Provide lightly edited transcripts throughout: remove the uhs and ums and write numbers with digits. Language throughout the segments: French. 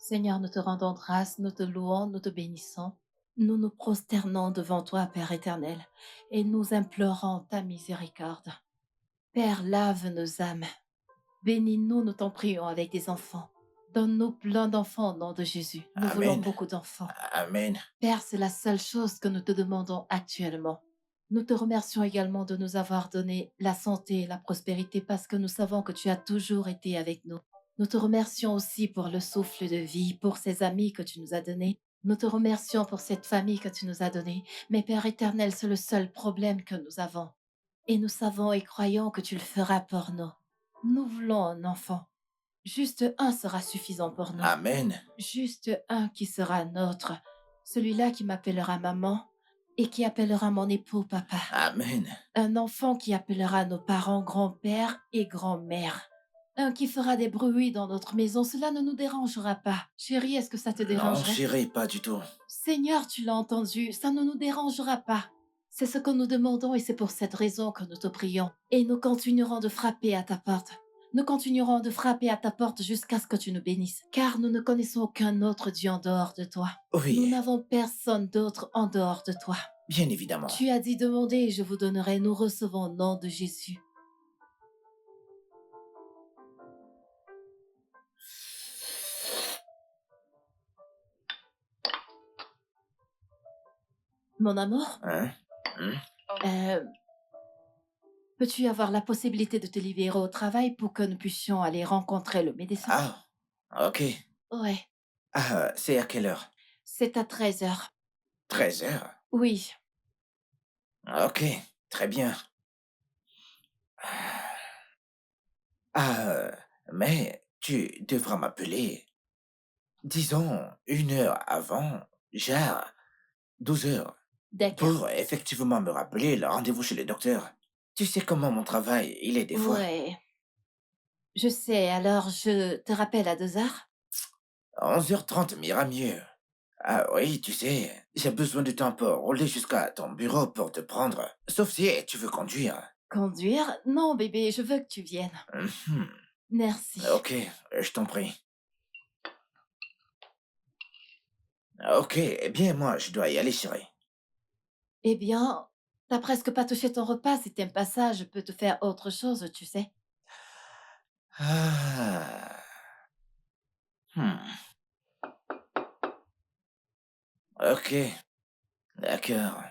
Seigneur, nous te rendons grâce, nous te louons, nous te bénissons. Nous nous prosternons devant toi, Père éternel, et nous implorons ta miséricorde. Père, lave nos âmes. Bénis-nous, nous t'en prions, avec des enfants. Donne-nous plein d'enfants au nom de Jésus. Nous voulons Amen. beaucoup d'enfants. Amen. Père, c'est la seule chose que nous te demandons actuellement. Nous te remercions également de nous avoir donné la santé et la prospérité parce que nous savons que tu as toujours été avec nous. Nous te remercions aussi pour le souffle de vie, pour ces amis que tu nous as donnés. Nous te remercions pour cette famille que tu nous as donnée. Mais Père éternel, c'est le seul problème que nous avons. Et nous savons et croyons que tu le feras pour nous. Nous voulons un enfant. Juste un sera suffisant pour nous. Amen. Juste un qui sera nôtre. Celui-là qui m'appellera maman et qui appellera mon époux papa. Amen. Un enfant qui appellera nos parents grand-père et grand-mère. Un qui fera des bruits dans notre maison, cela ne nous dérangera pas. Chérie, est-ce que ça te Non, dérangerait? chérie, pas du tout. Seigneur, tu l'as entendu, ça ne nous dérangera pas. C'est ce que nous demandons et c'est pour cette raison que nous te prions. Et nous continuerons de frapper à ta porte. Nous continuerons de frapper à ta porte jusqu'à ce que tu nous bénisses, car nous ne connaissons aucun autre Dieu en dehors de toi. Nous Oui, n'avons personne d'autre en dehors de toi. bien évidemment. Tu as dit demander et je vous donnerai, nous recevons au nom de Jésus. Mon amour, Hein? Hmm? euh, peux-tu avoir la possibilité de te libérer au travail pour que nous puissions aller rencontrer le médecin? Ah, ok. Ouais, Ah, c'est à quelle heure? c'est à 13 heures. 13 heures. Oui, Ok, très bien. Ah, mais tu devras m'appeler, disons, 1 heure avant, genre 12 heures, d'accord. pour effectivement me rappeler le rendez-vous chez le docteur. Tu sais comment mon travail, il est des fois. Ouais, je sais, alors je te rappelle à 2 heures? 11h30 m'ira mieux. Ah oui, tu sais, j'ai besoin de temps pour rouler jusqu'à ton bureau pour te prendre. Sauf si tu veux conduire. Conduire? Non, bébé, je veux que tu viennes. Mhm. Merci. Ok, je t'en prie. Ok, eh bien moi, je dois y aller, chérie. Eh bien, t'as presque pas touché ton repas. Si t'aimes pas ça, je peux te faire autre chose, tu sais. Ah. Hmm. Ok, d'accord.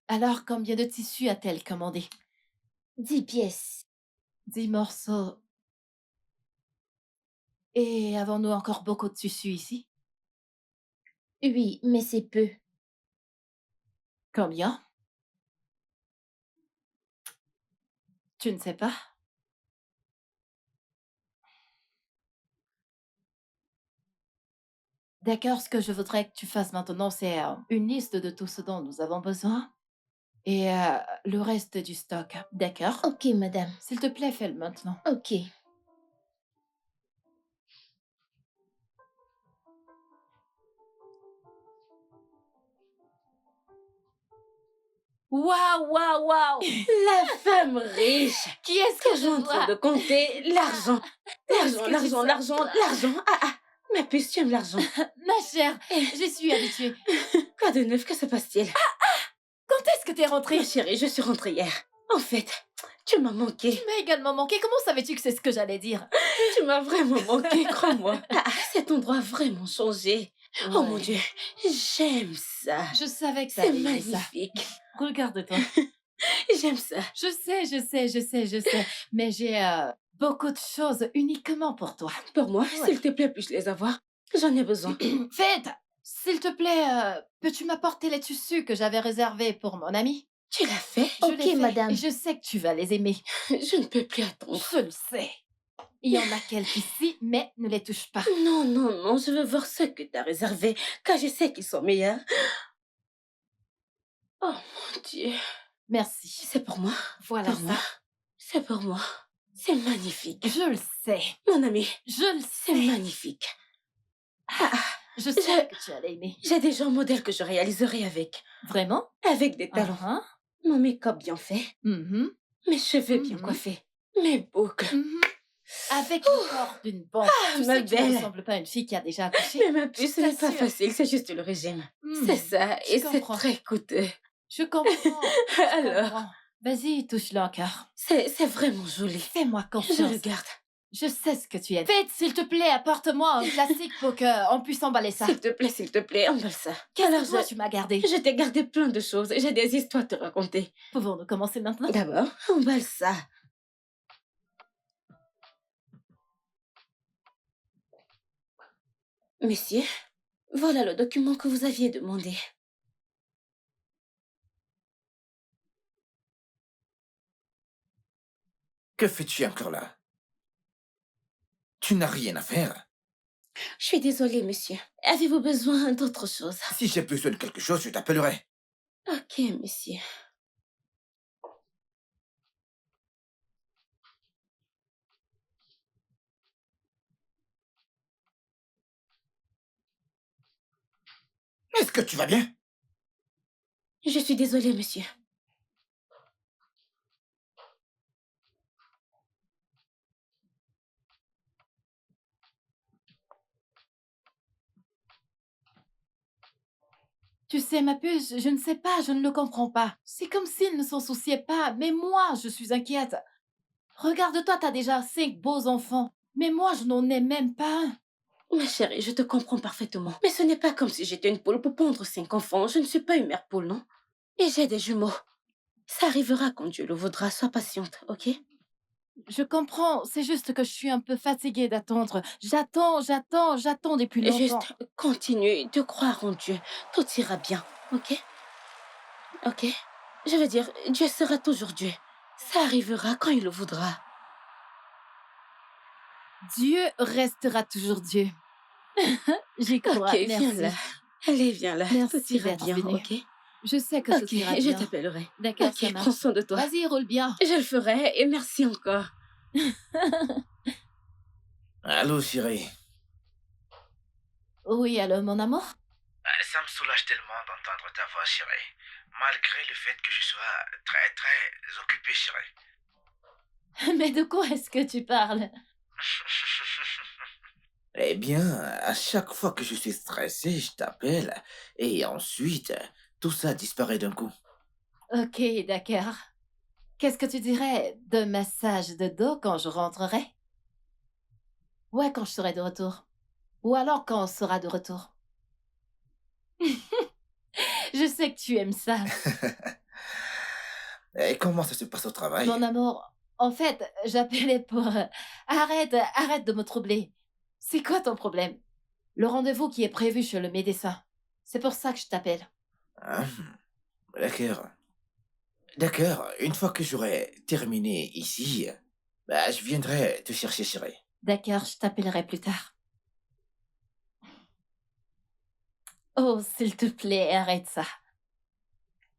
Alors combien de tissus a-t-elle commandé? 10 pièces. 10 morceaux. Et avons-nous encore beaucoup de tissus ici? Oui, mais c'est peu. Combien? Tu ne sais pas? D'accord, ce que je voudrais que tu fasses maintenant, c'est une liste de tout ce dont nous avons besoin et le reste du stock. D'accord? Ok, madame. S'il te plaît, fais-le maintenant. Ok. Waouh, waouh, waouh! La femme riche, Qui est-ce que toujours je en train vois? de compter l'argent. Où est-ce L'argent, que tu l'argent, sors l'argent, ça? l'argent. Ah, ah, ma puce, tu aimes l'argent. Ma chère, Eh, je suis habituée. Quoi de neuf, que se passe-t-il? Quand est-ce que t'es Ma rentrée? chérie, je suis rentrée hier. En fait, tu m'as Tu manqué. m'as également manqué. Comment savais-tu que c'est ce que j'allais dire? Tu m'as vraiment manqué, crois-moi. Ah, ah, cet endroit a vraiment changé. Oh mon Ouais, Dieu, j'aime ça. je savais que C'est t'allais aimer ça. magnifique. Regarde-toi. J'aime ça. Je sais, mais j'ai beaucoup de choses uniquement pour toi. Pour moi, Ouais. s'il te plaît, puis-je les avoir? J'en ai besoin. Faites, s'il te plaît, peux-tu m'apporter les tissus que j'avais réservés pour mon ami? Tu l'as fait? Je Ok, l'ai fait madame. et je sais que tu vas les aimer. Je ne peux plus attendre. Je le sais. Il y en a quelques ici, mais ne les touche pas. Non, non, non, je veux voir ceux que tu as réservés, car je sais qu'ils sont meilleurs. Oh mon Dieu. Merci. C'est pour moi. Voilà Pour moi. ça. C'est pour moi. C'est magnifique. Je le sais. Mon ami, Je le c'est sais. magnifique. Ah, Je je- sais que tu allais aimer. j'ai des gens modèles que je réaliserai avec. Vraiment? Avec des talents. Ah, Mon make-up bien fait. mhm, Mes cheveux bien mhm, coiffés. Mes boucles. mhm. Avec le corps d'une bombe. Tu Ma sais que tu ne belle. ressembles pas à une fille qui a déjà accouché. Mais ma Je puce, ce n'est pas t'assure. facile, c'est juste le régime. C'est Hmm, ça, je et c'est comprends. très coûteux. Je comprends. Je Alors, comprends. Vas-y, touche-le encore. c'est vraiment joli. Fais-moi Je le confiance. garde. Je sais ce que tu es. Vite, s'il te plaît, apporte-moi un classique pour qu'on puisse emballer ça. S'il te plaît, emballe ça. Qu'est-ce Alors, que toi, tu m'as gardé? je t'ai gardé plein de choses. J'ai des histoires à te raconter. Pouvons-nous commencer maintenant? D'abord, emballe ça. Messieurs, voilà le document que vous aviez demandé. Que fais-tu encore là? Tu n'as rien à faire. Je suis désolée, monsieur. Avez-vous besoin d'autre chose? Si j'ai besoin de quelque chose, je t'appellerai. Ok, monsieur. Est-ce que tu vas bien? Je suis désolée, monsieur. Tu sais, ma puce, je ne sais pas, je ne le comprends pas. C'est comme s'il ne s'en souciait pas, mais moi, je suis inquiète. Regarde-toi, t'as déjà 5 beaux enfants. Mais moi, je n'en ai même pas un. Ma chérie, je te comprends parfaitement. Mais ce n'est pas comme si j'étais une poule pour pondre 5 enfants. Je ne suis pas une mère poule, non? Et j'ai des jumeaux. Ça arrivera quand Dieu le voudra. Sois patiente, ok? Je comprends, c'est juste que je suis un peu fatiguée d'attendre. J'attends depuis longtemps. Juste continue de croire en Dieu. Tout ira bien, ok? Ok? Je veux dire, Dieu sera toujours Dieu. Ça arrivera quand il le voudra. Dieu restera toujours Dieu. J'y crois, Ok, viens là. merci. Allez, viens là. Tout Merci ira d'être bien, venu. ok? Je sais que Ok, tout ira je bien. t'appellerai. D'accord, Ok, ça prends marche. soin de toi. Vas-y, roule bien. Je le ferai et merci encore. Allô, chérie. Oui, allô, mon amour? Ça me soulage tellement d'entendre ta voix, chérie. Malgré le fait que je sois très, très occupé, chérie. Mais de quoi est-ce que tu parles? Eh bien, à chaque fois que je suis stressé, je t'appelle. Et ensuite, tout ça disparaît d'un coup. Ok, d'accord. Qu'est-ce que tu dirais de massage de dos quand je rentrerai? Ouais, quand je serai de retour. Ou alors quand on sera de retour. Je sais que tu aimes ça. Et comment ça se passe au travail? Mon amour, en fait, j'appelais pour... arrête de me troubler. C'est quoi ton problème? Le rendez-vous qui est prévu chez le médecin. C'est pour ça que je t'appelle. Ah, d'accord. D'accord, une fois que j'aurai terminé ici, bah, je viendrai te chercher, chérie. D'accord, je t'appellerai plus tard. Oh, s'il te plaît, arrête ça.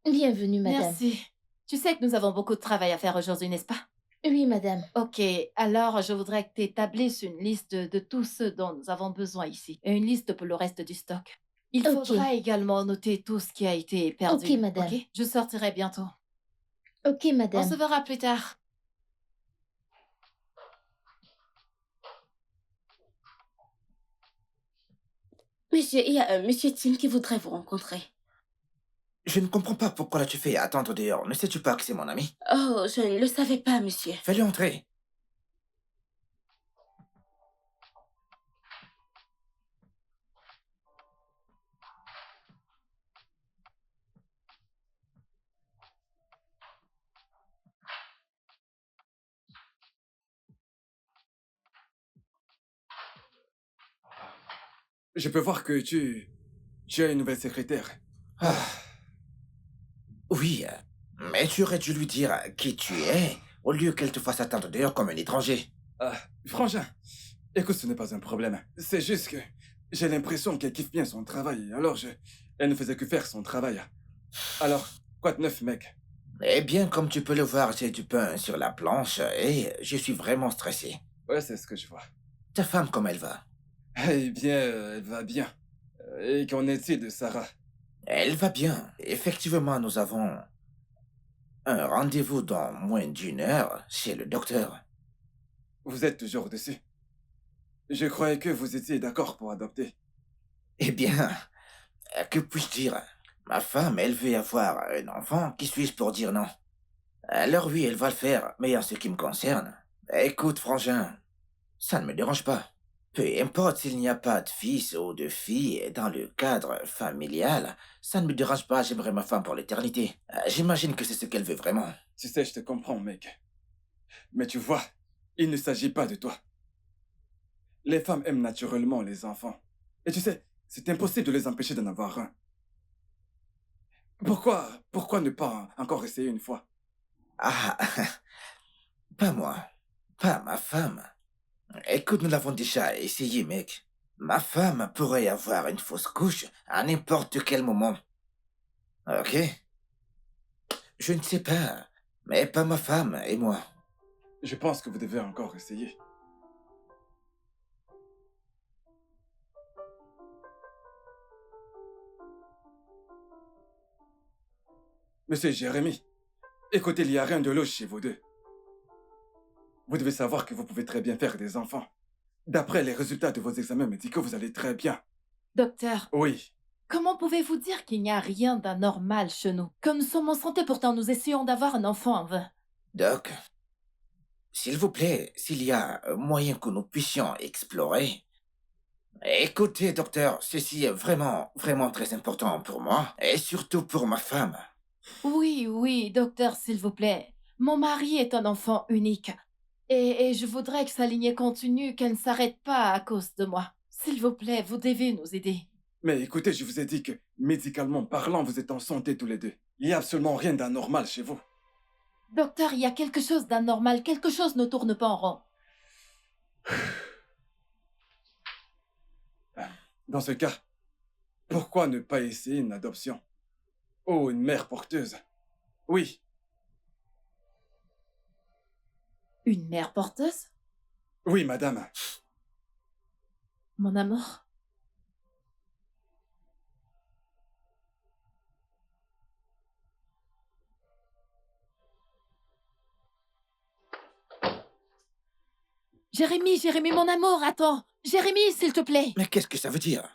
Bienvenue, madame. Merci. Tu sais que nous avons beaucoup de travail à faire aujourd'hui, n'est-ce pas? Oui, madame. Ok, alors je voudrais que tu établisses une liste de tout ce dont nous avons besoin ici et une liste pour le reste du stock. Il Ok. faudra également noter tout ce qui a été perdu. Ok, madame. Ok, je sortirai bientôt. Ok, On madame. se verra plus tard. Monsieur, il y a un monsieur Tim qui voudrait vous rencontrer. Je ne comprends pas pourquoi l'as-tu fait attendre dehors. Ne sais-tu pas que c'est mon ami? Oh, je ne le savais pas, monsieur. Fais-le entrer. Je peux voir que tu as une nouvelle secrétaire. Ah, oui, mais tu aurais dû lui dire qui tu es, au lieu qu'elle te fasse attendre dehors comme un étranger. Ah, frangin, écoute, ce n'est pas un problème. C'est juste que j'ai l'impression qu'elle kiffe bien son travail, alors elle ne faisait que faire son travail. Alors, quoi de neuf, mec? Eh bien, comme tu peux le voir, j'ai du pain sur la planche et je suis vraiment stressé. Ouais, c'est ce que je vois. Ta femme, comme elle va? Eh bien, elle va bien. Et qu'en est-il de Sarah? Elle va bien. Effectivement, nous avons un rendez-vous dans moins d'une heure chez le docteur. Vous êtes toujours dessus. Je croyais que vous étiez d'accord pour adopter. Eh bien, que puis-je dire? Ma femme, elle veut avoir un enfant. Qui suis-je pour dire non? Alors oui, elle va le faire, mais en ce qui me concerne, écoute, frangin, ça ne me dérange pas. Peu importe s'il n'y a pas de fils ou de fille dans le cadre familial, ça ne me dérange pas, j'aimerais ma femme pour l'éternité. J'imagine que c'est ce qu'elle veut vraiment. Tu sais, je te comprends, mec. Mais tu vois, il ne s'agit pas de toi. Les femmes aiment naturellement les enfants. Et tu sais, c'est impossible de les empêcher d'en avoir un. Pourquoi ne pas encore essayer une fois? Ah, pas moi, pas ma femme. Écoute, nous l'avons déjà essayé, mec. Ma femme pourrait avoir une fausse couche à n'importe quel moment. Ok? Je ne sais pas, mais pas ma femme et moi. Je pense que vous devez encore essayer. Monsieur Jérémy, écoutez, il n'y a rien de louche chez vous deux. Vous devez savoir que vous pouvez très bien faire des enfants. D'après les résultats de vos examens médicaux, vous allez très bien. Docteur, Oui, comment pouvez-vous dire qu'il n'y a rien d'anormal chez nous? Comme nous sommes en santé, pourtant nous essayons d'avoir un enfant en vain. Doc, s'il vous plaît, s'il y a un moyen que nous puissions explorer. Écoutez, docteur, ceci est vraiment, vraiment très important pour moi, et surtout pour ma femme. Oui, oui, docteur, s'il vous plaît. Mon mari est un enfant unique. Et je voudrais que sa lignée continue, qu'elle ne s'arrête pas à cause de moi. S'il vous plaît, vous devez nous aider. mais écoutez, je vous ai dit que, médicalement parlant, vous êtes en santé tous les deux. Il n'y a absolument rien d'anormal chez vous. Docteur, il y a quelque chose d'anormal, quelque chose ne tourne pas en rond. Dans ce cas, pourquoi ne pas essayer une adoption? Oh, une mère porteuse. Oui, Une mère porteuse? oui, madame. Mon amour? Jérémy, Jérémy, mon amour, attends. Jérémy, s'il te plaît. Mais qu'est-ce que ça veut dire?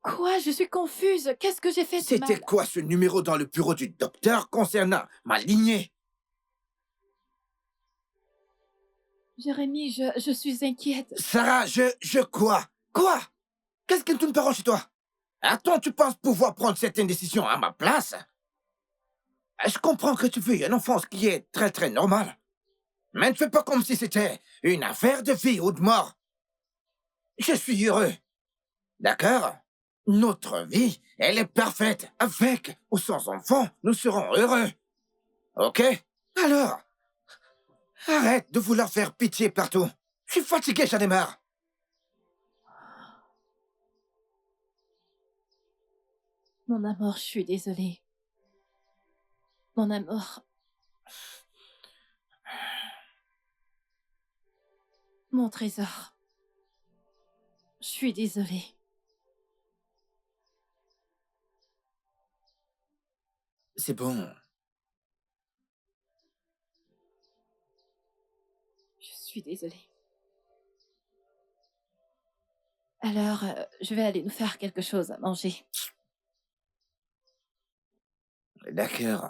Quoi? Je suis confuse. Qu'est-ce que j'ai fait de C'était mal? quoi ce numéro dans le bureau du docteur concernant ma lignée? Jérémy, je suis inquiète. Sarah, je quoi? Quoi? Qu'est-ce que tu ne parles chez toi? Attends, tu penses pouvoir prendre certaines décisions à ma place? Je comprends que tu veux un enfant, ce qui est très très normal. Mais ne fais pas comme si c'était une affaire de vie ou de mort. Je suis heureux. D'accord? Notre vie, elle est parfaite. Avec ou sans enfant, nous serons heureux. Ok? Alors, arrête de vouloir faire pitié partout. Je suis fatigué, j'en ai marre. Mon amour, je suis désolée. Mon amour. Mon trésor. Je suis désolée. C'est bon. Je suis désolée. Alors, je vais aller nous faire quelque chose à manger. D'accord.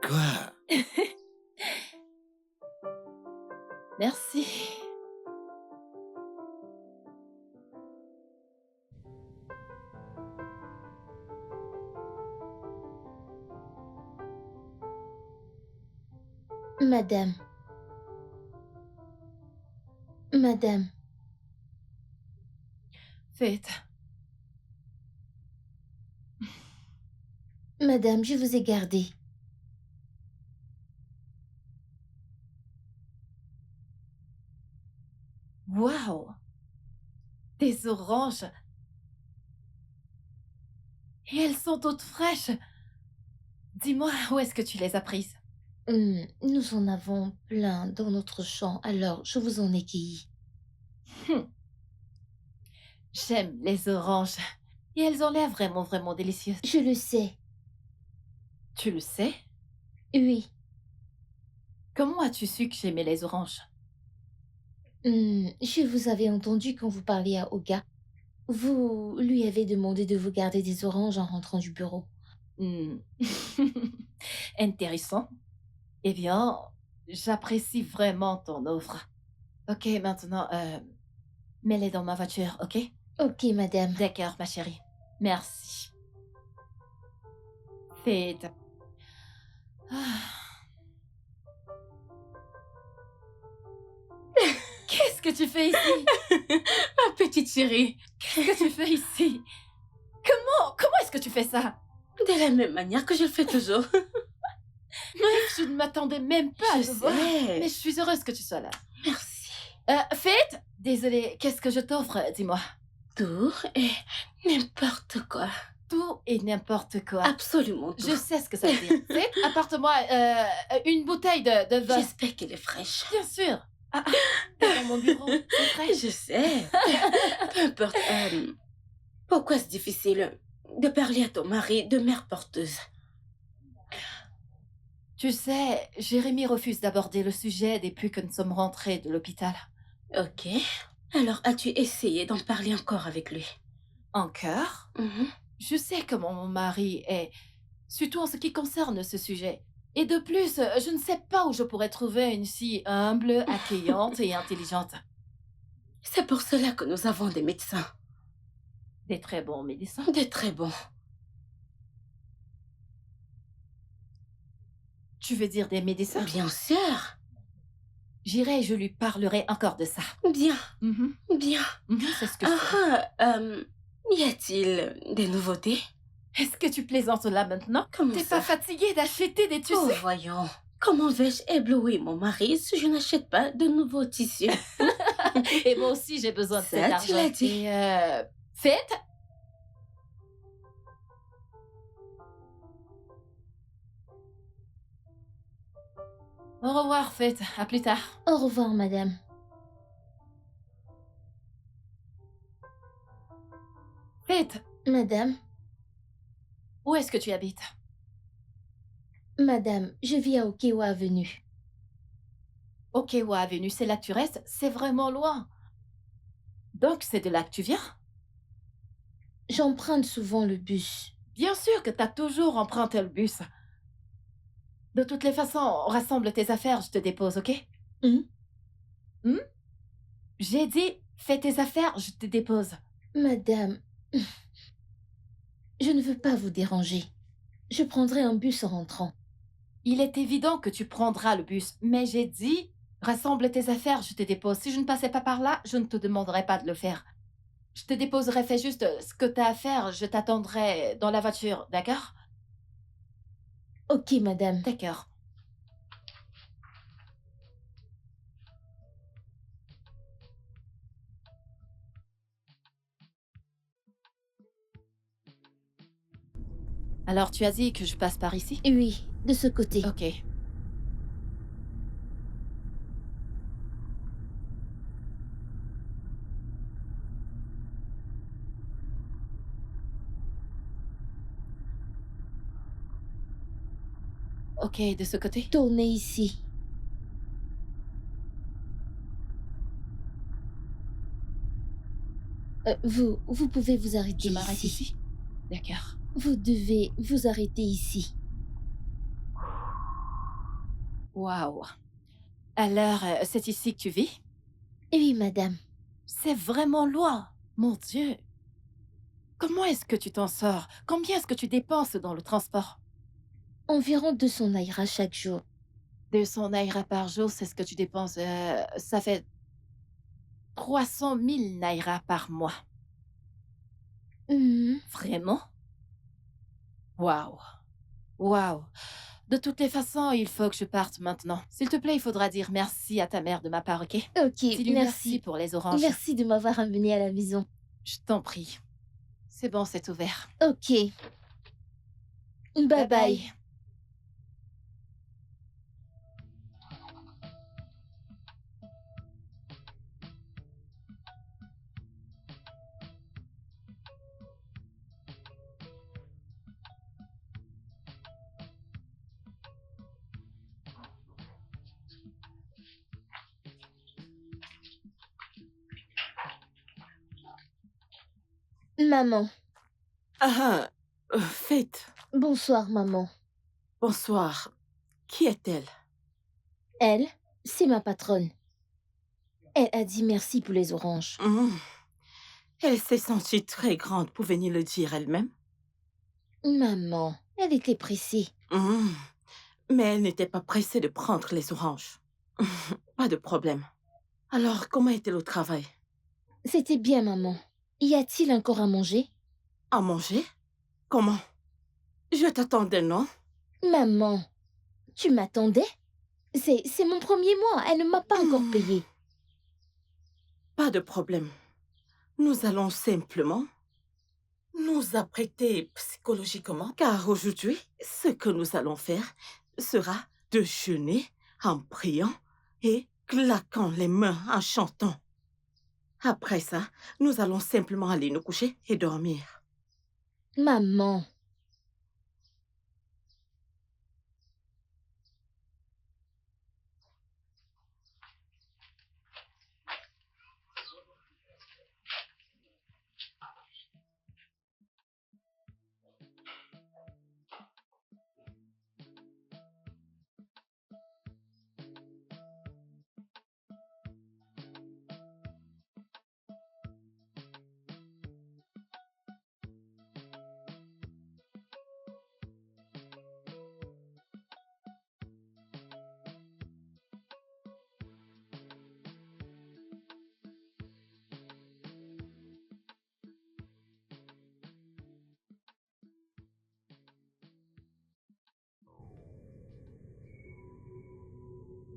Quoi? Merci. Madame, madame, Faites. madame, je vous ai gardé. Waouh! Des oranges. Et elles sont toutes fraîches. Dis-moi, où est-ce que tu les as prises? Nous en avons plein dans notre champ, alors je vous en ai cueilli. Hum, J'aime les oranges. Et elles ont l'air vraiment, vraiment délicieuses. Je le sais. Tu le sais? Oui. Comment as-tu su que j'aimais les oranges? Je vous avais entendu quand vous parliez à Oga. Vous lui avez demandé de vous garder des oranges en rentrant du bureau. Hmm. Intéressant. Eh bien, j'apprécie vraiment ton offre. Ok, maintenant, mets-les dans ma voiture, ok? Ok, madame. D'accord, ma chérie. Merci. Faites. Ah. Qu'est-ce que tu fais ici? Ma petite chérie, Qu'est-ce que tu fais ici? Comment est-ce que tu fais ça? de la même manière que je le fais toujours. Je ne m'attendais même pas à Je te voir. Mais je sais. suis heureuse que tu sois là. Merci. Faites? Désolée, qu'est-ce que je t'offre? Dis-moi. Tout et n'importe quoi. Tout et n'importe quoi. Absolument tout. Je sais ce que ça veut dire. Faites, apporte-moi une bouteille de vin. J'espère qu'elle est fraîche. Bien sûr. T'es dans mon bureau. C'est vrai. Je sais. Peu importe. Pourquoi c'est difficile de parler à ton mari de mère porteuse? Tu sais, Jérémy refuse d'aborder le sujet depuis que nous sommes rentrés de l'hôpital. Ok. Alors, as-tu essayé d'en parler encore avec lui? Encore? Mhm. Je sais comment mon mari est, surtout en ce qui concerne ce sujet. Et de plus, je ne sais pas où je pourrais trouver une fille humble, accueillante et intelligente. C'est pour cela que nous avons des médecins. Des très bons médecins. De très bons. Tu veux dire des médecins? Bien sûr. J'irai et je lui parlerai encore de ça. Bien. Mhm, Bien. c'est ce que je fais. Y a-t-il des nouveautés? Est-ce que tu plaisantes là maintenant? Comment T'es ça? pas fatiguée d'acheter des Oh, tissus? voyons. Comment vais-je éblouir mon mari si je n'achète pas de nouveaux tissus? Et moi aussi, j'ai besoin de Ça, cet tu argent. l'as dit. Et faites. Au revoir, faites. À plus tard. Au revoir, madame. Faites. Madame, Où est-ce que tu habites? madame, je vis à Okewa Avenue. Okewa Avenue, c'est là que tu restes? C'est vraiment loin. Donc, c'est de là que tu viens? J'emprunte souvent le bus. Bien sûr que t'as toujours emprunté le bus. De toutes les façons, rassemble tes affaires, je te dépose, ok? Hmm? J'ai dit, fais tes affaires, je te dépose. Madame, je ne veux pas vous déranger. Je prendrai un bus en rentrant. Il est évident que tu prendras le bus, mais j'ai dit, rassemble tes affaires, je te dépose. Si je ne passais pas par là, je ne te demanderais pas de le faire. Je te déposerai, fais juste ce que t'as à faire, je t'attendrai dans la voiture, d'accord? Ok, madame. D'accord. Alors, tu as dit que je passe par ici? Oui, de ce côté. Ok. Ok, de ce côté? Tournez ici. Vous pouvez vous arrêter Je m'arrête ici. ici? D'accord. Vous devez vous arrêter ici. Waouh. Alors, c'est ici que tu vis? Oui, madame. C'est vraiment loin. Mon Dieu. Comment est-ce que tu t'en sors? Combien est-ce que tu dépenses dans le transport? Environ 200 naira chaque jour. 200 naira par jour, c'est ce que tu dépenses. Ça fait 300 000 naira par mois. Mhm. Vraiment? Waouh. Waouh. De toutes les façons, il faut que je parte maintenant. S'il te plaît, il faudra dire merci à ta mère de ma part, ok? Ok, Dis-lui merci merci. pour les oranges. Merci de m'avoir amené à la maison. Je t'en prie. C'est bon, c'est ouvert. Ok. Bye bye. Maman. Ah, Faith, Bonsoir, maman. bonsoir. Qui est-elle? Elle, c'est ma patronne. Elle a dit merci pour les oranges. Elle s'est sentie très grande pour venir le dire elle-même. Maman, elle était pressée. Mais elle n'était pas pressée de prendre les oranges. Pas de problème. Alors, comment était le travail? C'était bien, maman. Y a-t-il encore à manger? À manger? Comment? Je t'attendais, non? Maman, tu m'attendais? C'est mon premier mois. Elle ne m'a pas encore payé. Pas de problème. Nous allons simplement nous apprêter psychologiquement, car aujourd'hui, ce que nous allons faire sera de jeûner en priant et claquant les mains en chantant. Après ça, nous allons simplement aller nous coucher et dormir. Maman.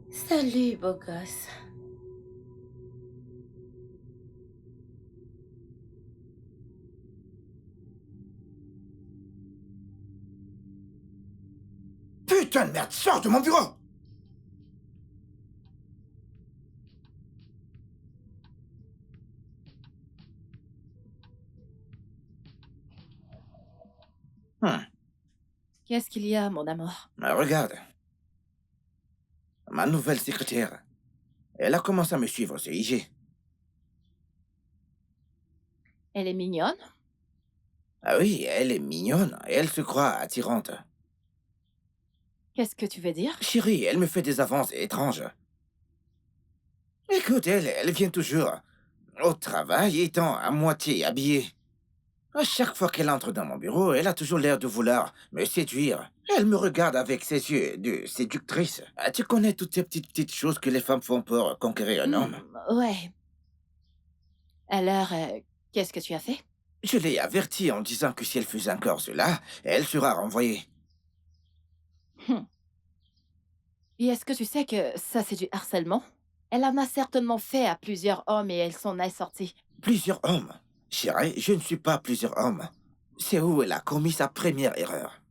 Salut, beau gosse. Putain de merde, sors de mon bureau! Qu'est-ce qu'il y a, mon amour? Regarde. Ma nouvelle secrétaire. Elle a commencé à me suivre sur IG. Elle est mignonne? Ah oui, elle est mignonne et elle se croit attirante. Qu'est-ce que tu veux dire? Chérie, elle me fait des avances étranges. Écoute, elle vient toujours au travail étant à moitié habillée. À chaque fois qu'elle entre dans mon bureau, elle a toujours l'air de vouloir me séduire. Elle me regarde avec ses yeux de séductrice. Ah, tu connais toutes ces petites choses que les femmes font pour conquérir un homme? Ouais. Alors, qu'est-ce que tu as fait? Je l'ai avertie en disant que si elle faisait encore cela, elle sera renvoyée. Et est-ce que tu sais que ça, c'est du harcèlement? Elle en a certainement fait à plusieurs hommes et elle s'en est sortie. Plusieurs hommes. Chérie, je ne suis pas plusieurs hommes. C'est où elle a commis sa première erreur.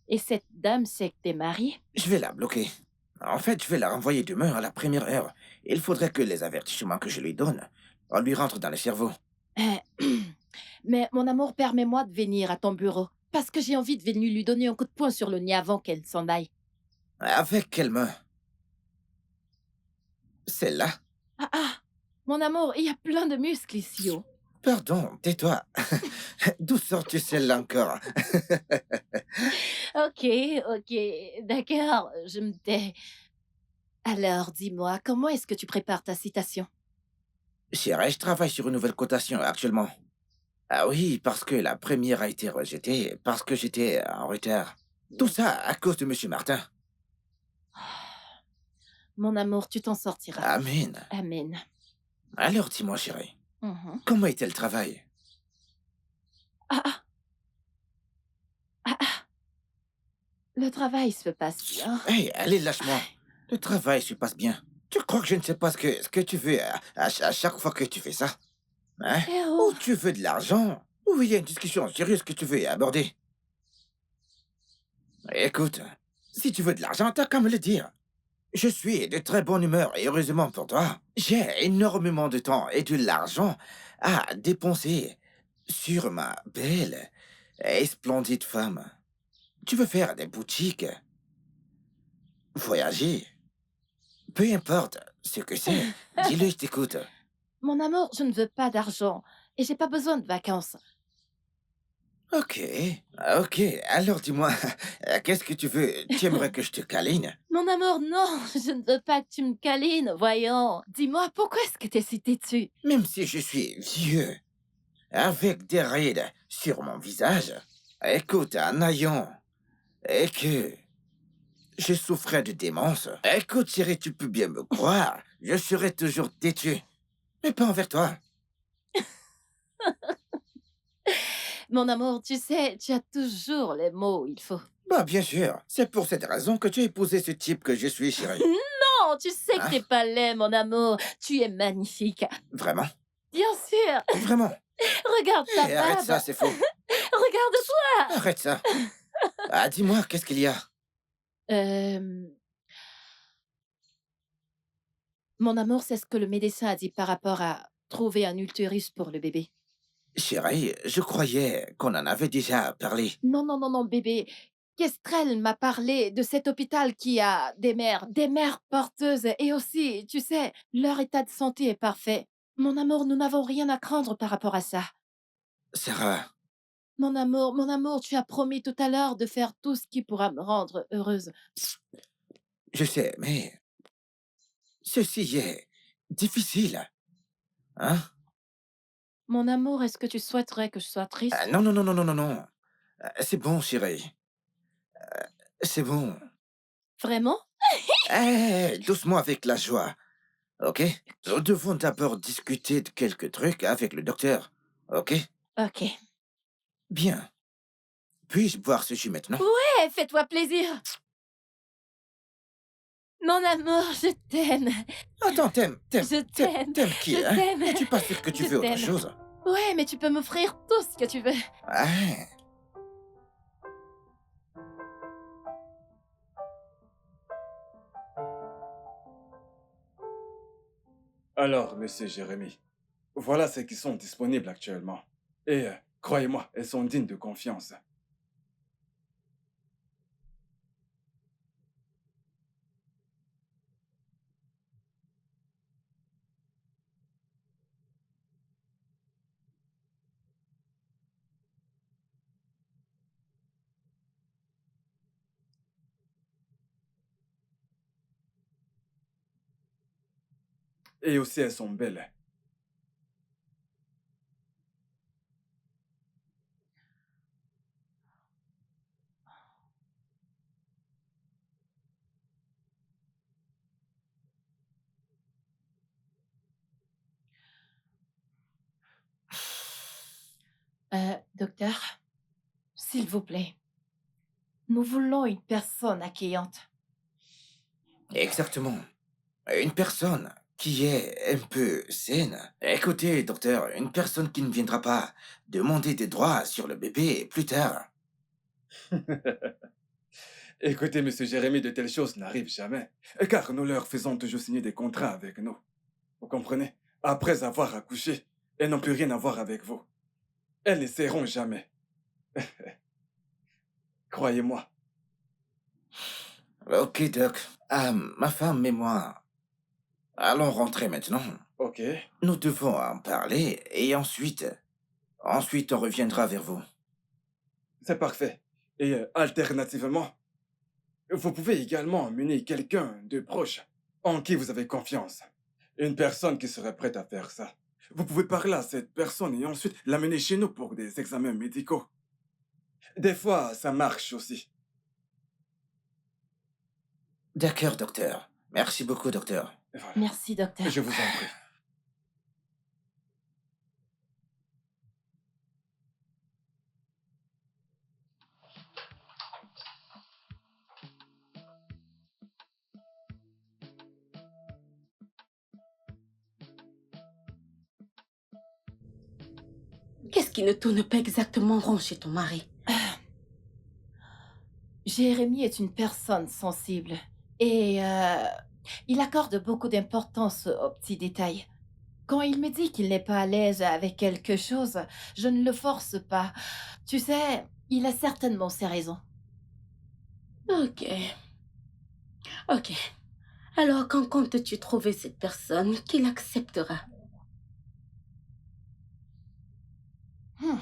Et cette dame sait que t'es marié? Je vais la bloquer. En fait, je vais la renvoyer demain à la première heure. Il faudrait que les avertissements que je lui donne, on lui rentre dans le cerveau. Mais mon amour, permets-moi de venir à ton bureau. Parce que j'ai envie de venir lui donner un coup de poing sur le nez avant qu'elle s'en aille. Avec quelle main? Celle-là? Ah, mon amour, il y a plein de muscles ici, oh. Pardon, tais-toi. D'où sors-tu celle-là encore? Ok, d'accord, je me tais. Alors, dis-moi, comment est-ce que tu prépares ta citation? Chérie, je travaille sur une nouvelle cotation actuellement. Ah oui, parce que la première a été rejetée, parce que j'étais en retard. Tout ça à cause de Monsieur Martin. Mon amour, tu t'en sortiras. Amen. Amen. Alors dis-moi, chérie, Mhm. comment était le travail? Ah, ah. Ah, ah. Le travail se passe bien. Hey, allez, lâche-moi. Le travail se passe bien. Tu crois que je ne sais pas ce que tu veux à chaque fois que tu fais ça? Hein? Eh oh. Ou tu veux de l'argent? Ou il y a une discussion sérieuse que tu veux aborder? Écoute, si tu veux de l'argent, t'as qu'à me le dire. Je suis de très bonne humeur et heureusement pour toi, j'ai énormément de temps et de l'argent à dépenser sur ma belle et splendide femme. Tu veux faire des boutiques, voyager, peu importe ce que c'est, dis-le, je t'écoute. Mon amour, je ne veux pas d'argent et j'ai pas besoin de vacances. Ok, ok. Alors dis-moi, qu'est-ce que tu veux? Tu aimerais que je te câline? Mon amour, non, je ne veux pas que tu me câlines, voyons. Dis-moi, pourquoi est-ce que t'es si têtu? Même si je suis vieux, avec des rides sur mon visage, écoute, en ayant, et que je souffrais de démence. Écoute, chérie, tu peux bien me croire, je serai toujours têtu, mais pas envers toi. Mon amour, tu sais, tu as toujours les mots, il faut. Bah, bien sûr, c'est pour cette raison que tu as épousé ce type que je suis, chérie. Non, tu sais que Hein? t'es pas laid, mon amour. Tu es magnifique. Vraiment? Bien sûr. Vraiment? Regarde ta Hé, arrête ça, barbe. c'est faux. Regarde-toi. Arrête ça. Ah, dis-moi, qu'est-ce qu'il y a? Euh, Mon amour, c'est ce que le médecin a dit par rapport à trouver un utérus pour le bébé. Chérie, je croyais qu'on en avait déjà parlé. Non, non, non, non, bébé. Kestrel m'a parlé de cet hôpital qui a des mères porteuses et aussi, tu sais, leur état de santé est parfait. Mon amour, nous n'avons rien à craindre par rapport à ça. Sarah, Mon amour, tu as promis tout à l'heure de faire tout ce qui pourra me rendre heureuse. je sais, mais ceci est difficile. Hein? Mon amour, est-ce que tu souhaiterais que je sois Ah, triste? non, non, non, non, non, non, non. C'est bon, chérie. C'est bon. Vraiment? Doucement avec la joie, ok? Nous devons d'abord discuter de quelques trucs avec le docteur, ok? Ok. Bien. Puis-je boire ce jus maintenant? Ouais, fais-toi plaisir. Mon amour, je t'aime. Attends, Je t'aime. t'aimes qui, Je hein? t'aime. Es-tu pas sûr que tu Je veux autre t'aime. chose? Ouais, mais tu peux m'offrir tout ce que tu veux. Ah, Alors, monsieur Jérémy, voilà celles qui sont disponibles actuellement. Et croyez-moi, elles sont dignes de confiance. Et aussi, elles sont belles. Docteur, s'il vous plaît, nous voulons une personne accueillante. exactement. Une personne qui est un peu saine. Écoutez, docteur, une personne qui ne viendra pas demander des droits sur le bébé plus tard. Écoutez, monsieur Jérémy, de telles choses n'arrivent jamais. Car nous leur faisons toujours signer des contrats avec nous. Vous comprenez? Après avoir accouché, elles n'ont plus rien à voir avec vous. Elles n'essaieront jamais. Croyez-moi. Ok, doc. Ah, ma femme et moi, allons rentrer maintenant. Ok. Nous devons en parler et ensuite on reviendra vers vous. C'est parfait. Et alternativement, vous pouvez également emmener quelqu'un de proche en qui vous avez confiance. Une personne qui serait prête à faire ça. Vous pouvez parler à cette personne et ensuite l'amener chez nous pour des examens médicaux. Des fois, ça marche aussi. D'accord, docteur. Merci beaucoup, docteur. Et voilà. Merci, docteur. Je vous en prie. Qu'est-ce qui ne tourne pas exactement rond chez ton mari? Jérémy est une personne sensible et il accorde beaucoup d'importance aux petits détails. Quand il me dit qu'il n'est pas à l'aise avec quelque chose, je ne le force pas. Tu sais, il a certainement ses raisons. Ok, ok. Alors, quand comptes-tu trouver cette personne qui l'acceptera? Hmm.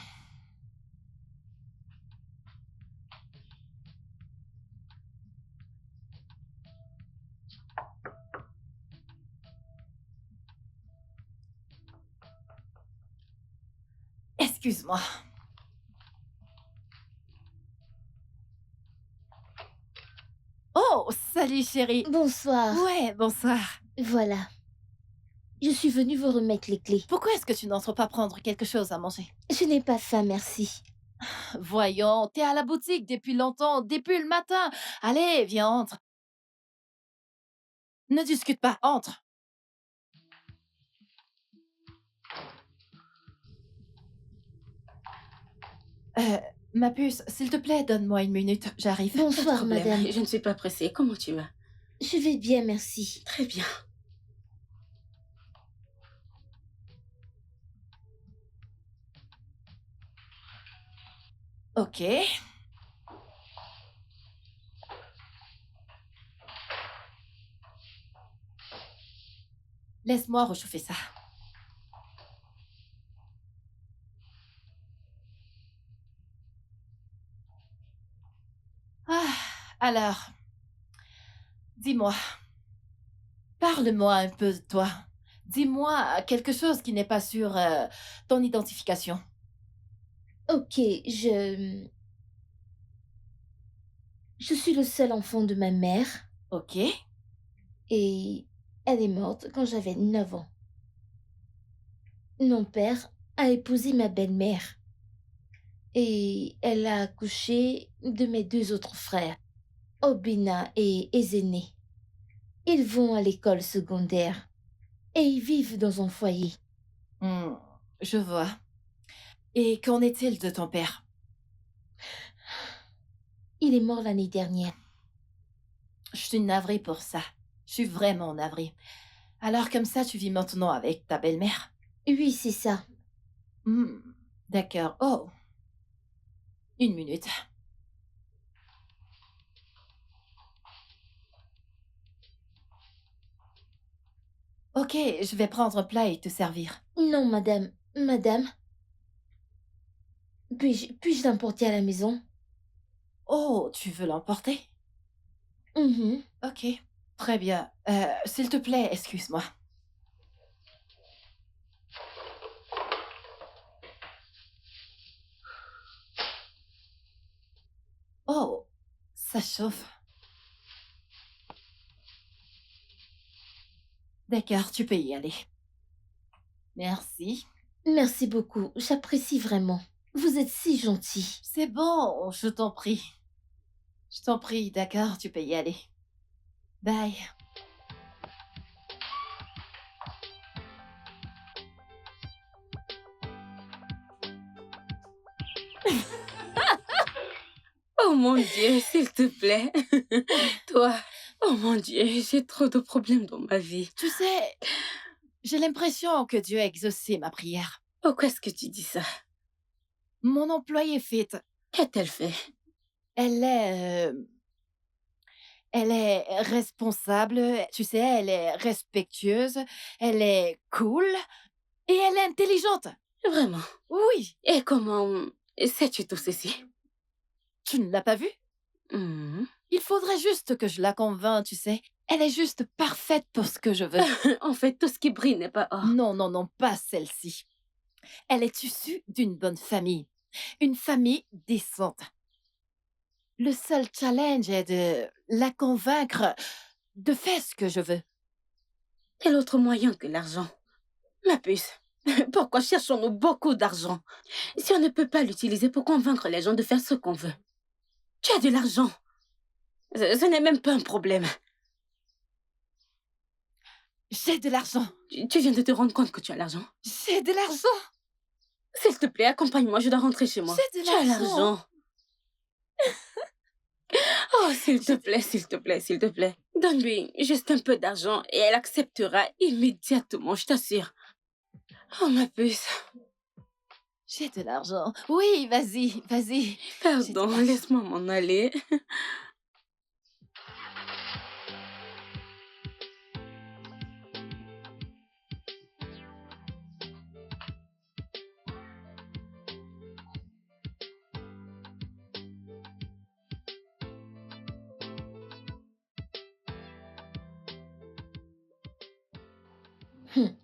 Excuse-moi. Oh, salut chérie. Bonsoir. Ouais, bonsoir. Voilà. Je suis venue vous remettre les clés. Pourquoi est-ce que tu n'entres pas prendre quelque chose à manger? Je n'ai pas faim, merci. Voyons, t'es à la boutique depuis longtemps, depuis le matin. Allez, viens, entre. Ne discute pas, entre. Euh, Ma puce, s'il te plaît, donne-moi une minute, j'arrive. Pas de Bonsoir, problème. madame. Je ne suis pas pressée. Comment tu vas? Je vais bien, merci. Très bien. Ok. Laisse-moi réchauffer ça. Ah, alors, dis-moi, parle-moi un peu de toi. Dis-moi quelque chose qui n'est pas sur ton identification. Ok, je suis le seul enfant de ma mère Ok. et elle est morte quand j'avais 9 ans. Mon père a épousé ma belle-mère et elle a accouché de mes 2 autres frères, Obina et Ezéné. Ils vont à l'école secondaire et ils vivent dans un foyer. Hmm, je vois. Et qu'en est-il de ton père? Il est mort l'année dernière. Je suis navrée pour ça. Je suis vraiment navrée. Alors comme ça, tu vis maintenant avec ta belle-mère? Oui, c'est ça. Hmm, d'accord. Oh, une minute. Ok, je vais prendre un plat et te servir. Non, madame. Madame, puis-je l'emporter à la maison? Oh, tu veux l'emporter? Mhm. Ok, très bien. S'il te plaît, excuse-moi. Oh, ça chauffe. D'accord, tu peux y aller. Merci. Merci beaucoup, j'apprécie vraiment. Vous êtes si gentil. C'est bon, je t'en prie. Je t'en prie, d'accord, tu peux y aller. Bye. Oh mon Dieu, s'il te plaît. Toi. Oh mon Dieu, j'ai trop de problèmes dans ma vie. Tu sais, j'ai l'impression que Dieu a exaucé ma prière. Pourquoi est-ce que tu dis ça? Mon employée Fit, Qu'a-t-elle fait? elle est... elle est responsable, tu sais, elle est respectueuse, elle est cool et elle est intelligente. Vraiment? Oui, Et comment sais-tu tout ceci? tu ne l'as pas vue? Mhm. Il faudrait juste que je la convainc, tu sais. Elle est juste parfaite pour ce que je veux. En fait, tout ce qui brille n'est pas or. Non, non, non, pas celle-ci. Elle est issue d'une bonne famille. Une famille décente. Le seul challenge est de la convaincre de faire ce que je veux. Quel autre moyen que l'argent? Ma puce, pourquoi cherchons-nous beaucoup d'argent? Si on ne peut pas l'utiliser pour convaincre les gens de faire ce qu'on veut. Tu as de l'argent. Ce n'est même pas un problème. J'ai de l'argent. Tu viens de te rendre compte que tu as l'argent? J'ai de l'argent. S'il te plaît, accompagne-moi, je dois rentrer chez moi. J'ai de Tu as l'argent. l'argent. Oh, s'il te plaît, s'il te plaît, s'il te plaît. Donne-lui juste un peu d'argent et elle acceptera immédiatement, je t'assure. Oh, ma puce. J'ai de l'argent. Oui, vas-y, vas-y. Pardon, l'argent. laisse-moi m'en aller.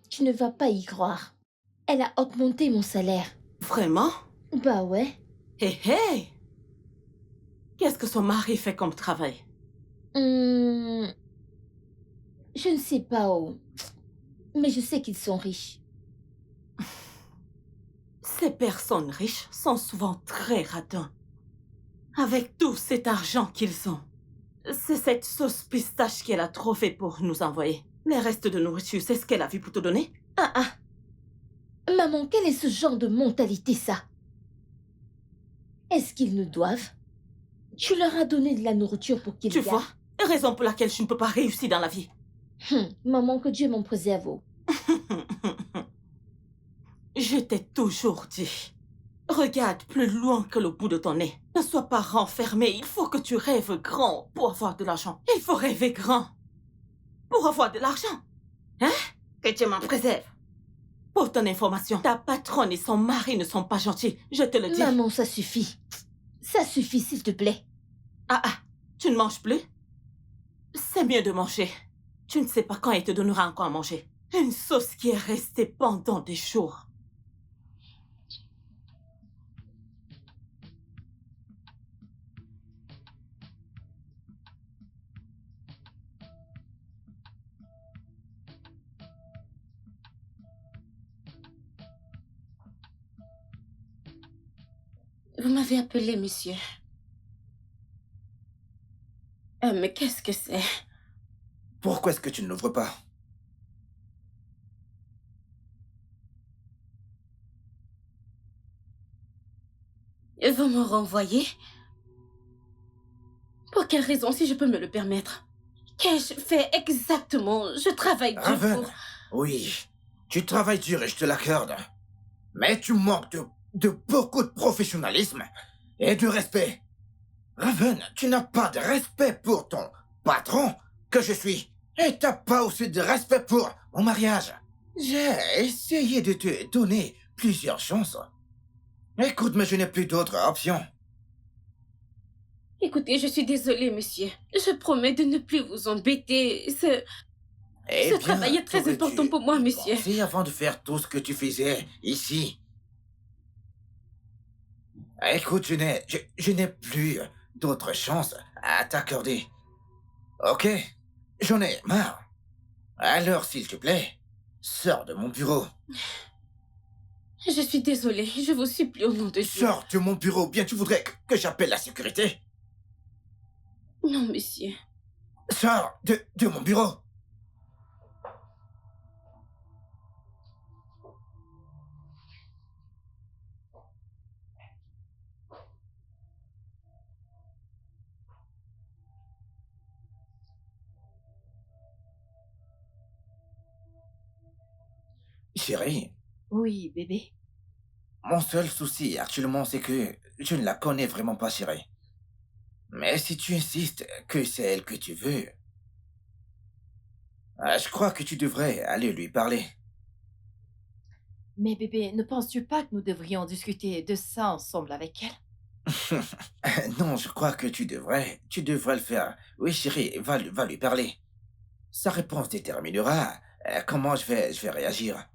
Tu ne vas pas y croire. Elle a augmenté mon salaire. Vraiment? Bah ouais. Hé hé! Qu'est-ce que son mari fait comme travail? Hum, je ne sais pas où. Mais je sais qu'ils sont riches. Ces personnes riches sont souvent très radins. Avec tout cet argent qu'ils ont. C'est cette sauce pistache qu'elle a trop fait pour nous envoyer. Les restes de nourriture, c'est ce qu'elle a vu pour te donner? Ah ah. Maman, quel est ce genre de mentalité, ça? Est-ce qu'ils nous doivent? Tu leur as donné de la nourriture pour qu'ils Tu gardent. vois? Raison pour laquelle je ne peux pas réussir dans la vie. Maman, que Dieu m'en préserve. Je t'ai toujours dit. Regarde plus loin que le bout de ton nez. Ne sois pas renfermé. Il faut que tu rêves grand pour avoir de l'argent. Il faut rêver grand pour avoir de l'argent. Hein? Que Dieu m'en préserve. Pour ton information, ta patronne et son mari ne sont pas gentils. Je te le dis. Maman, ça suffit. Ça suffit, s'il te plaît. Ah ah, tu ne manges plus? C'est mieux de manger. Tu ne sais pas quand il te donnera encore à manger. Une sauce qui est restée pendant des jours. Vous m'avez appelé, monsieur. Mais qu'est-ce que c'est? Pourquoi est-ce que tu ne l'ouvres pas? Vous me renvoyez? Pour quelle raison, si je peux me le permettre? Qu'ai-je fait exactement? Je travaille dur Raven, pour... oui, tu travailles dur et je te l'accorde. Mais tu manques de beaucoup de professionnalisme et de respect. Raven, tu n'as pas de respect pour ton patron que je suis. Et t'as pas aussi de respect pour mon mariage. J'ai essayé de te donner plusieurs chances. Écoute, mais je n'ai plus d'autre option. Écoutez, je suis désolée, monsieur. Je promets de ne plus vous embêter. Ce travail est très important pour moi, monsieur. C'est avant de faire tout ce que tu faisais ici. Écoute, je n'ai plus d'autre chance à t'accorder. Ok? J'en ai marre. Alors, s'il te plaît, sors de mon bureau. Je suis désolée. Je vous supplie au nom de Dieu. Sors de mon bureau. Bien, tu voudrais que j'appelle la sécurité? Non, monsieur. Sors de mon bureau. Chérie, Oui, bébé. mon seul souci actuellement, c'est que je ne la connais vraiment pas, chérie. Mais si tu insistes que c'est elle que tu veux, je crois que tu devrais aller lui parler. Mais bébé, ne penses-tu pas que nous devrions discuter de ça ensemble avec elle? Non, je crois que tu devrais le faire. Oui, chérie, va lui parler. Sa réponse déterminera comment je vais réagir.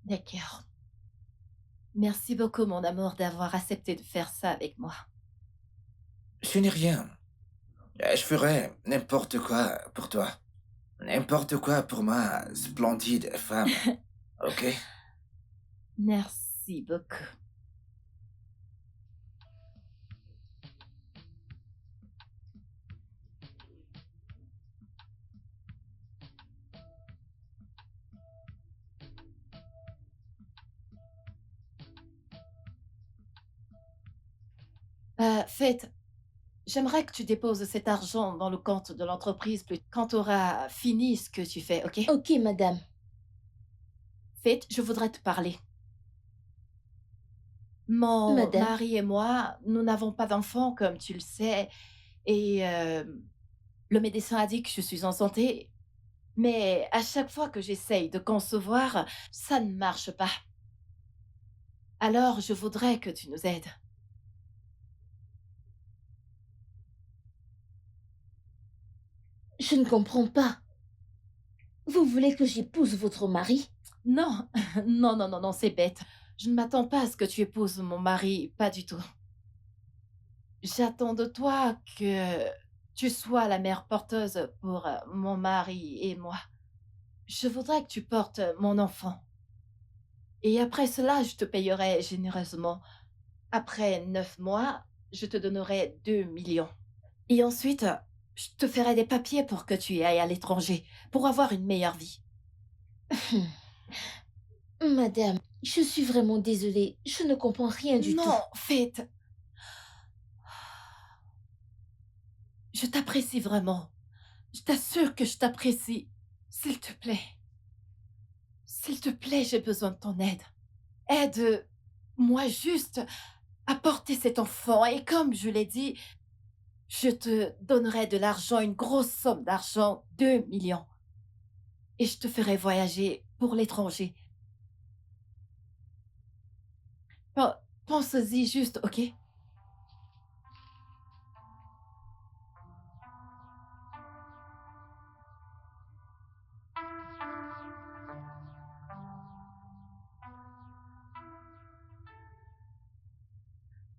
D'accord. Merci beaucoup, mon amour, d'avoir accepté de faire ça avec moi. Ce n'est rien. Je ferai n'importe quoi pour toi. N'importe quoi pour ma splendide femme. Ok? Merci beaucoup. Faites, j'aimerais que tu déposes cet argent dans le compte de l'entreprise quand tu auras fini ce que tu fais, ok? Ok, madame. Faites, je voudrais te parler. Mon Madame. mari et moi, nous n'avons pas d'enfants, comme tu le sais, et le médecin a dit que je suis en santé, mais à chaque fois que j'essaye de concevoir, ça ne marche pas. Alors, je voudrais que tu nous aides. Je ne comprends pas. Vous voulez que j'épouse votre mari? Non, non, non, non, non, c'est bête. Je ne m'attends pas à ce que tu épouses mon mari, pas du tout. J'attends de toi que tu sois la mère porteuse pour mon mari et moi. Je voudrais que tu portes mon enfant. Et après cela, je te payerai généreusement. Après 9 mois, je te donnerai 2 millions. Et ensuite, je te ferai des papiers pour que tu ailles à l'étranger, pour avoir une meilleure vie. Madame, je suis vraiment désolée. Je ne comprends rien du tout. Non, Fête, je t'apprécie vraiment. Je t'assure que je t'apprécie. S'il te plaît. S'il te plaît, j'ai besoin de ton aide. Aide-moi juste à porter cet enfant. Et comme je l'ai dit, je te donnerai de l'argent, une grosse somme d'argent, 2 millions. Et je te ferai voyager pour l'étranger. Pense-y juste, ok?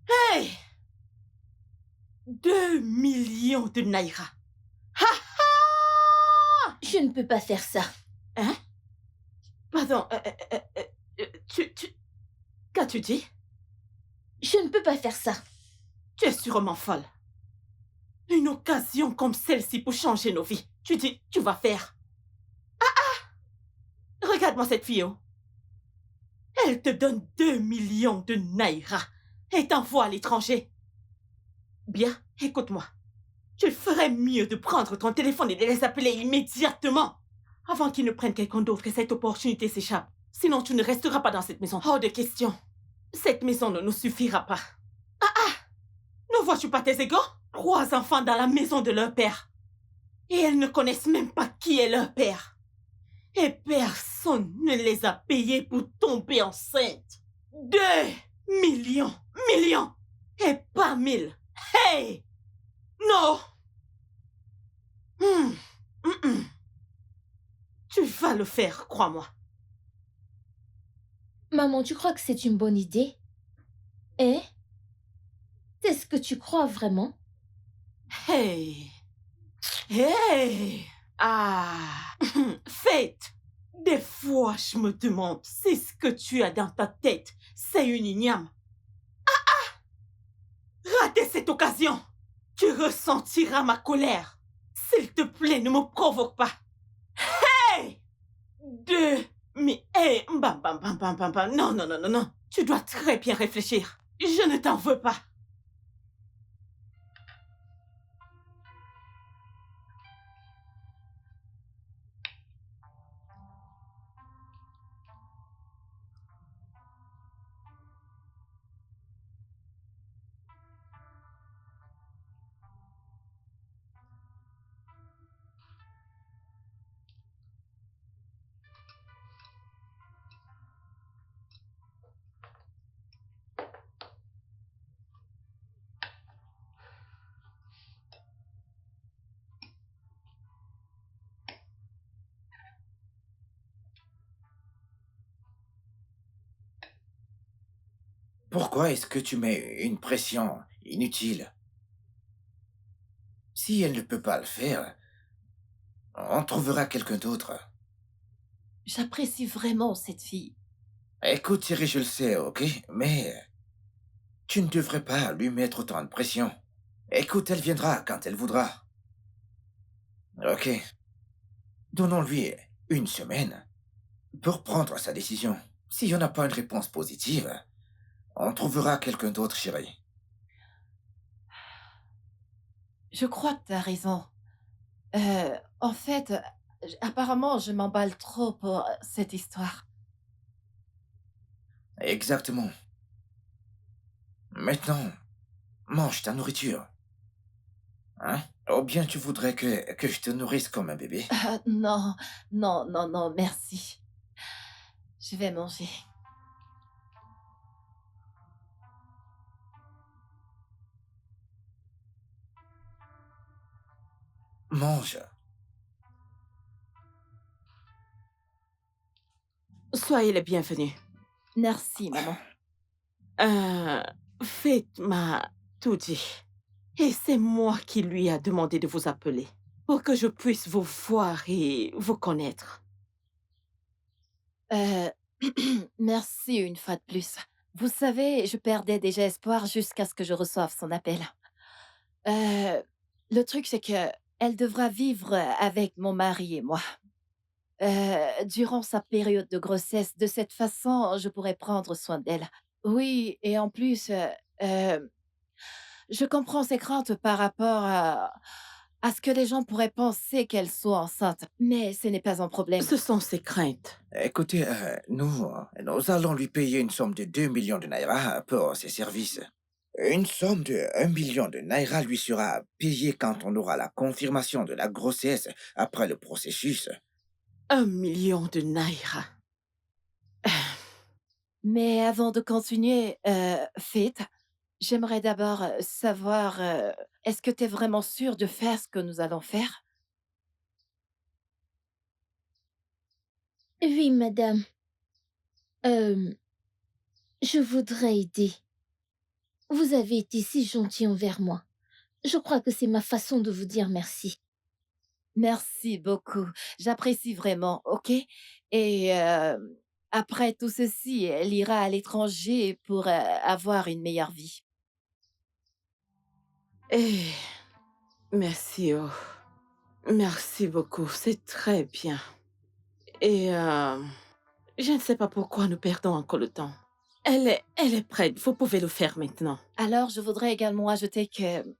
Hey! 2 millions de naira. Je ne peux pas faire ça. Hein? Pardon, qu'as-tu dit? Je ne peux pas faire ça. Tu es sûrement folle. Une occasion comme celle-ci pour changer nos vies. Tu dis, tu vas faire. Regarde-moi cette fille. Oh. Elle te donne 2 millions de naira et t'envoie à l'étranger. Bien, écoute-moi. Tu ferais mieux de prendre ton téléphone et de les appeler immédiatement avant qu'ils ne prennent quelqu'un d'autre et cette opportunité s'échappe. Sinon, tu ne resteras pas dans cette maison. Hors de question. Cette maison ne nous suffira pas. Ne vois-tu pas tes égaux? 3 enfants dans la maison de leur père. Et elles ne connaissent même pas qui est leur père. Et personne ne les a payés pour tomber enceinte. 2 millions, millions, et pas 1000. Hey! Non! Hmm, hmm, hmm. Tu vas le faire, crois-moi. Maman, tu crois que c'est une bonne idée? Hein? C'est ce que tu crois vraiment? Hey! Hey! Ah! Faites! Des fois, je me demande si ce que tu as dans ta tête, c'est une igname. Ratez cette occasion! Tu ressentiras ma colère. S'il te plaît, ne me provoque pas. Hey! 2 mais hey, bam, bam, bam, bam, bam, bam. Non, non, non, non, non. Tu dois très bien réfléchir. Je ne t'en veux pas. Pourquoi est-ce que tu mets une pression inutile? Si elle ne peut pas le faire, on trouvera quelqu'un d'autre. J'apprécie vraiment cette fille. Écoute, Thierry, je le sais, ok? Mais tu ne devrais pas lui mettre autant de pression. Écoute, elle viendra quand elle voudra. Ok. Donnons-lui une semaine pour prendre sa décision. S'il n'y en a pas une réponse positive, on trouvera quelqu'un d'autre, chérie. Je crois que tu as raison. En fait, apparemment, je m'emballe trop pour cette histoire. Exactement. Maintenant, mange ta nourriture. Hein? Ou bien tu voudrais que je te nourrisse comme un bébé? Non, non, non, non, merci. Je vais manger. Mange. Soyez les bienvenus. Merci, maman. Faites m'a tout dit. Et c'est moi qui lui a demandé de vous appeler. Pour que je puisse vous voir et vous connaître. Euh, Merci une fois de plus. Vous savez, je perdais déjà espoir jusqu'à ce que je reçoive son appel. Le truc, c'est que elle devra vivre avec mon mari et moi. Durant sa période de grossesse, de cette façon, je pourrais prendre soin d'elle. Oui, et en plus, heu, je comprends ses craintes par rapport à ce que les gens pourraient penser qu'elle soit enceinte, mais ce n'est pas un problème. Ce sont ses craintes. Écoutez, nous allons lui payer une somme de 2 millions de naira pour ses services. Une somme de 1 million de naira lui sera payée quand on aura la confirmation de la grossesse après le processus. 1 million de naira. Mais avant de continuer, Faith, j'aimerais d'abord, savoir, est-ce que tu es vraiment sûre de faire ce que nous allons faire? Oui, madame. Euh, je voudrais aider. Vous avez été si gentil envers moi. Je crois que c'est ma façon de vous dire merci. Merci beaucoup, j'apprécie vraiment, OK? Et après tout ceci, elle ira à l'étranger pour, avoir une meilleure vie. Eh, merci, oh. Merci beaucoup, c'est très bien. Et je ne sais pas pourquoi nous perdons encore le temps. Elle est prête, vous pouvez le faire maintenant. Alors, je voudrais également ajouter que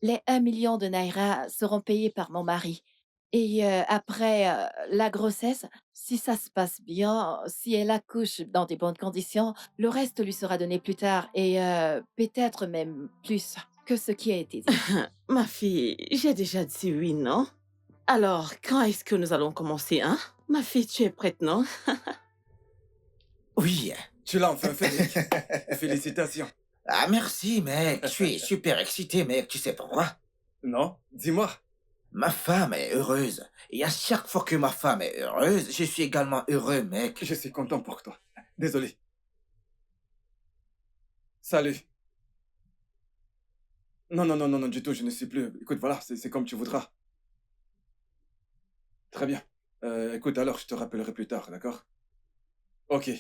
les 1 million de naira seront payés par mon mari et après, la grossesse, si ça se passe bien, si elle accouche dans des bonnes conditions, le reste lui sera donné plus tard et peut-être même plus que ce qui a été dit. Ma fille, j'ai déjà dit oui, non? Alors, quand est-ce que nous allons commencer, hein? Ma fille, tu es prête, non? Oui. Tu l'as enfin fait, mec. Félicitations. Ah, merci, mec. Je suis super excité, mec. Tu sais pourquoi? Non? Dis-moi. Ma femme est heureuse. Et à chaque fois que ma femme est heureuse, je suis également heureux, mec. Je suis content pour toi. Désolé. Salut. Non, non, non, non, non, du tout, je ne suis plus. Écoute, voilà, c'est comme tu voudras. Très bien. Écoute, alors, je te rappellerai plus tard, d'accord? Ok.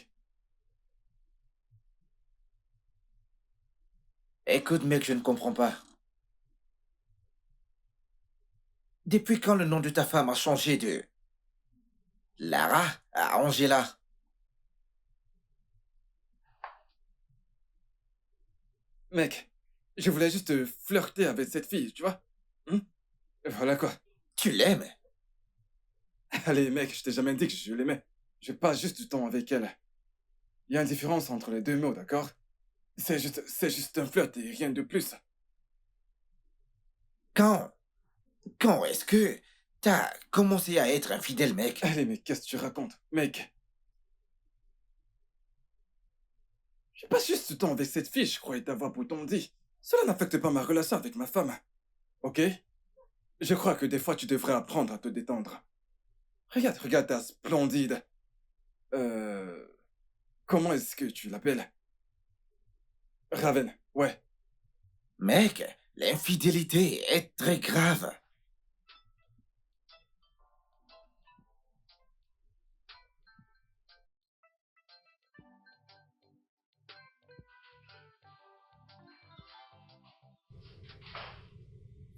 Écoute, mec, je ne comprends pas. Depuis quand le nom de ta femme a changé de Lara à Angela? Mec, je voulais juste flirter avec cette fille, tu vois? Voilà quoi. Tu l'aimes? Allez, mec, je t'ai jamais dit que je l'aimais. Je passe juste du temps avec elle. Il y a une différence entre les deux mots, d'accord? C'est juste un flirt et rien de plus. Quand est-ce que t'as commencé à être infidèle, mec? Allez, mais qu'est-ce que tu racontes? Mec, je passe juste du temps avec cette fille, je croyais t'avoir pourtant dit. Cela n'affecte pas ma relation avec ma femme. Ok? Je crois que des fois tu devrais apprendre à te détendre. Regarde ta splendide. Comment est-ce que tu l'appelles? Raven, ouais. Mec, l'infidélité est très grave.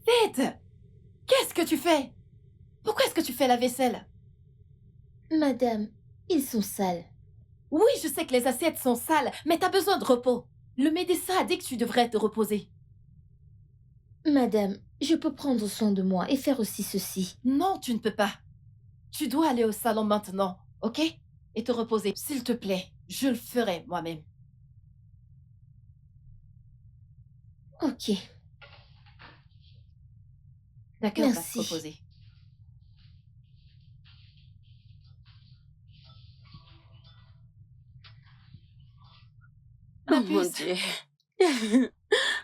Faith! Qu'est-ce que tu fais? Pourquoi est-ce que tu fais la vaisselle? Madame, ils sont sales. Oui, je sais que les assiettes sont sales, mais t'as besoin de repos. Le médecin a dit que tu devrais te reposer. Madame, je peux prendre soin de moi et faire aussi ceci. Non, tu ne peux pas. Tu dois aller au salon maintenant, ok? Et te reposer, s'il te plaît. Je le ferai moi-même. Ok. D'accord, va te Merci. reposer. Oh Ma mon puce. Dieu.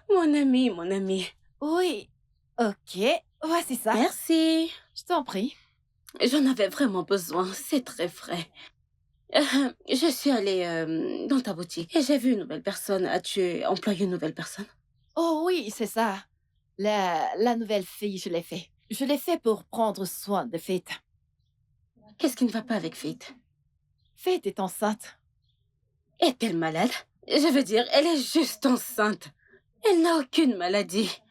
Mon ami, mon ami. Oui. Ok, voici ça. Merci. Je t'en prie. J'en avais vraiment besoin. C'est très frais. Je suis allée dans ta boutique et j'ai vu une nouvelle personne. As-tu employé une nouvelle personne? Oh oui, c'est ça. La nouvelle fille, je l'ai fait. Je l'ai fait pour prendre soin de Faith. Qu'est-ce qui ne va pas avec Faith? Faith est enceinte. Est-elle malade? Je veux dire, elle est juste enceinte. Elle n'a aucune maladie.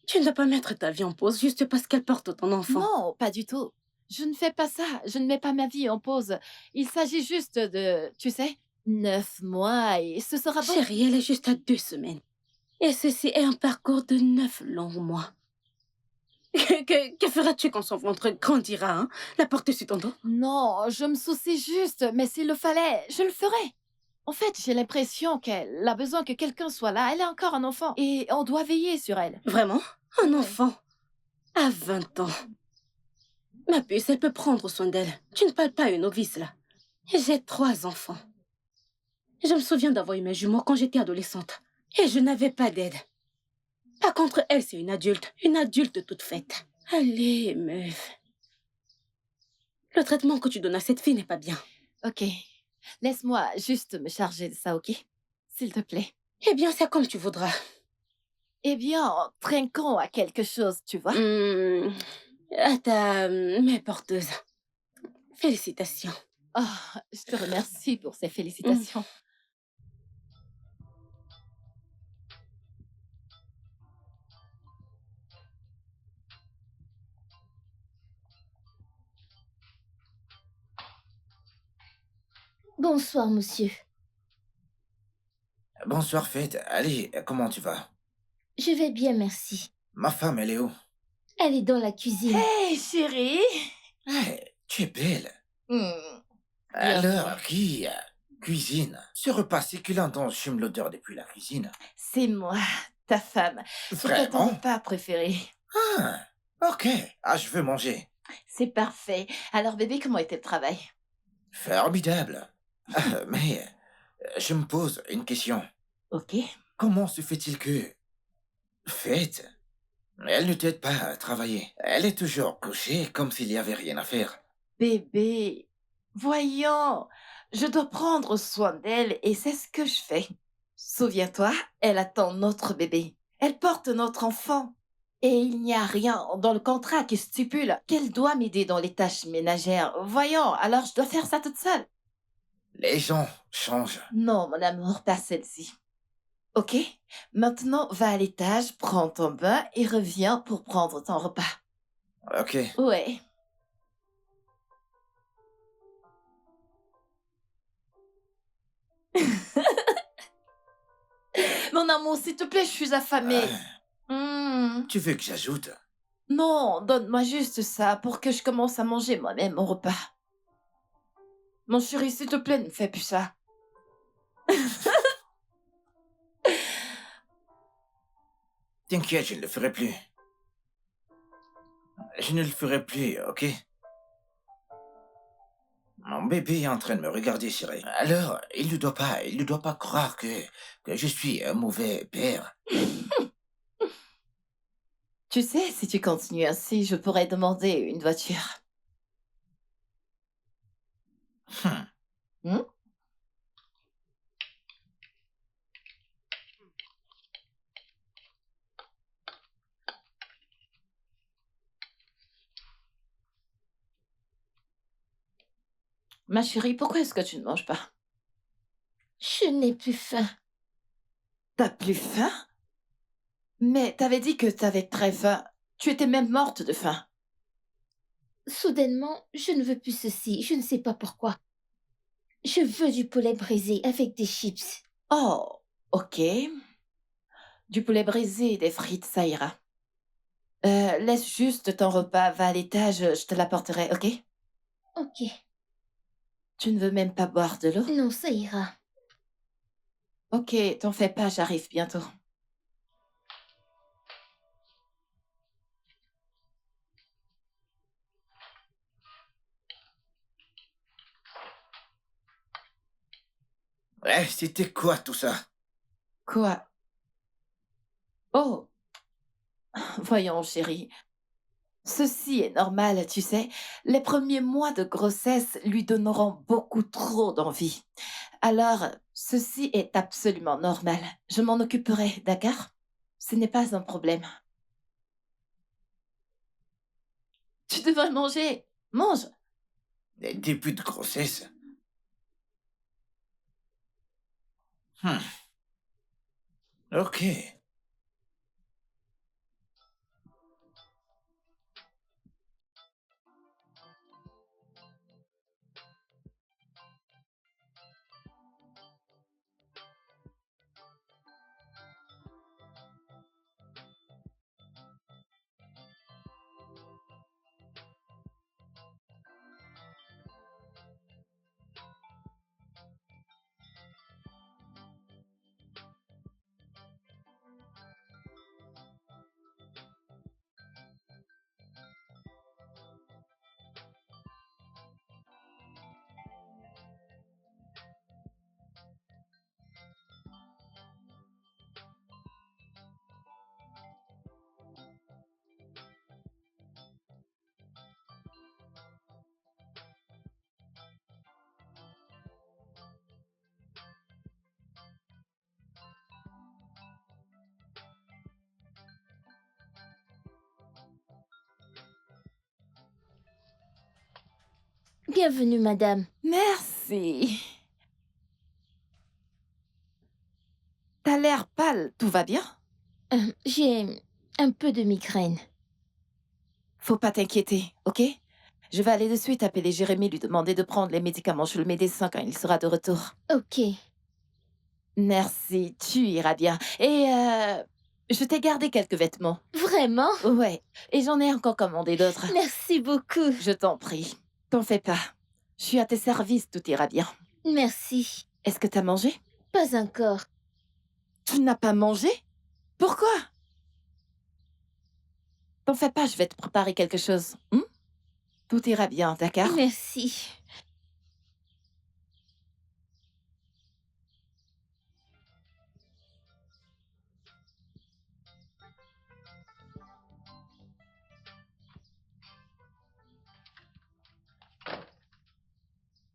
Tu ne dois pas mettre ta vie en pause juste parce qu'elle porte ton enfant. Non, pas du tout. Je ne fais pas ça. Je ne mets pas ma vie en pause. Il s'agit juste de, tu sais, 9 mois et ce sera bon. Chérie, elle est juste à 2 semaines. Et ceci est un parcours de 9 longs mois. Que feras-tu quand son ventre grandira, hein? La porter sur ton dos? Non, je me soucie juste, mais s'il le fallait, je le ferais. En fait, j'ai l'impression qu'elle a besoin que quelqu'un soit là. Elle est encore un enfant et on doit veiller sur elle. Vraiment? Un Ouais. enfant? À 20 ans. Ma puce, elle peut prendre soin d'elle. Tu ne parles pas à une novice, là. J'ai 3 enfants. Je me souviens d'avoir eu mes jumeaux quand j'étais adolescente. Et je n'avais pas d'aide. Par contre, elle, c'est une adulte toute faite. Allez, meuf. Le traitement que tu donnes à cette fille n'est pas bien. Ok. Laisse-moi juste me charger de ça, ok? S'il te plaît. Eh bien, c'est comme tu voudras. Eh bien, trinquons à quelque chose, tu vois? À ta mère porteuse. Félicitations. Oh, je te remercie pour ces félicitations. Bonsoir, monsieur. Bonsoir, Faith. Allez, comment tu vas? Je vais bien, merci. Ma femme, elle est où? Elle est dans la cuisine. Hey, chérie! Hey, tu es belle. Bien Alors, qui cuisine? Ce repas succulent dont j'aime l'odeur depuis la cuisine. C'est moi, ta femme. C'est ton Vraiment? repas préféré. Ah, ok. Ah, je veux manger. C'est parfait. Alors, bébé, comment était le travail? Formidable. Mais je me pose une question. Ok. Comment se fait-il que Faith, elle ne t'aide pas à travailler? Elle est toujours couchée comme s'il n'y avait rien à faire. Bébé, voyons, je dois prendre soin d'elle et c'est ce que je fais. Souviens-toi, elle attend notre bébé. Elle porte notre enfant. Et il n'y a rien dans le contrat qui stipule qu'elle doit m'aider dans les tâches ménagères. Voyons, alors je dois faire ça toute seule. Les gens changent. Non, mon amour, pas celle-ci. Ok? Maintenant, va à l'étage, prends ton bain et reviens pour prendre ton repas. Ok. Ouais. Mon amour, s'il te plaît, je suis affamée. Tu veux que j'ajoute? Non, donne-moi juste ça pour que je commence à manger moi-même mon repas. Mon chéri, s'il te plaît, ne fais plus ça. T'inquiète, je ne le ferai plus. Je ne le ferai plus, ok? Mon bébé est en train de me regarder, chérie. Alors, il ne doit pas croire que je suis un mauvais père. Tu sais, si tu continues ainsi, je pourrais demander une voiture. Hmm. Hmm? Ma chérie, pourquoi est-ce que tu ne manges pas? Je n'ai plus faim. T'as plus faim? Mais t'avais dit que t'avais très faim. Tu étais même morte de faim. Soudainement, je ne veux plus ceci. Je ne sais pas pourquoi. Je veux du poulet brisé avec des chips. Oh, ok. Du poulet brisé et des frites, ça ira. Laisse juste ton repas, va à l'étage, je te l'apporterai, ok? Ok. Tu ne veux même pas boire de l'eau? Non, ça ira. Ok, t'en fais pas, j'arrive bientôt. Ouais, c'était quoi tout ça? Quoi? Oh, voyons, chérie. Ceci est normal, tu sais. Les premiers mois de grossesse lui donneront beaucoup trop d'envie. Alors, ceci est absolument normal. Je m'en occuperai, d'accord? Ce n'est pas un problème. Tu devrais manger. Mange. Les débuts de grossesse. Hmm. Ok. Bienvenue, madame. Merci. T'as l'air pâle. Tout va bien? J'ai un peu de migraine. Faut pas t'inquiéter, ok? Je vais aller de suite appeler Jérémy, lui demander de prendre les médicaments chez le médecin quand il sera de retour. Ok. Merci, tu iras bien. Et je t'ai gardé quelques vêtements. Vraiment? Ouais, et j'en ai encore commandé d'autres. Merci beaucoup. Je t'en prie. T'en fais pas. Je suis à tes services, tout ira bien. Merci. Est-ce que t'as mangé? Pas encore. Tu n'as pas mangé? Pourquoi? T'en fais pas, je vais te préparer quelque chose. Tout ira bien, d'accord? Merci.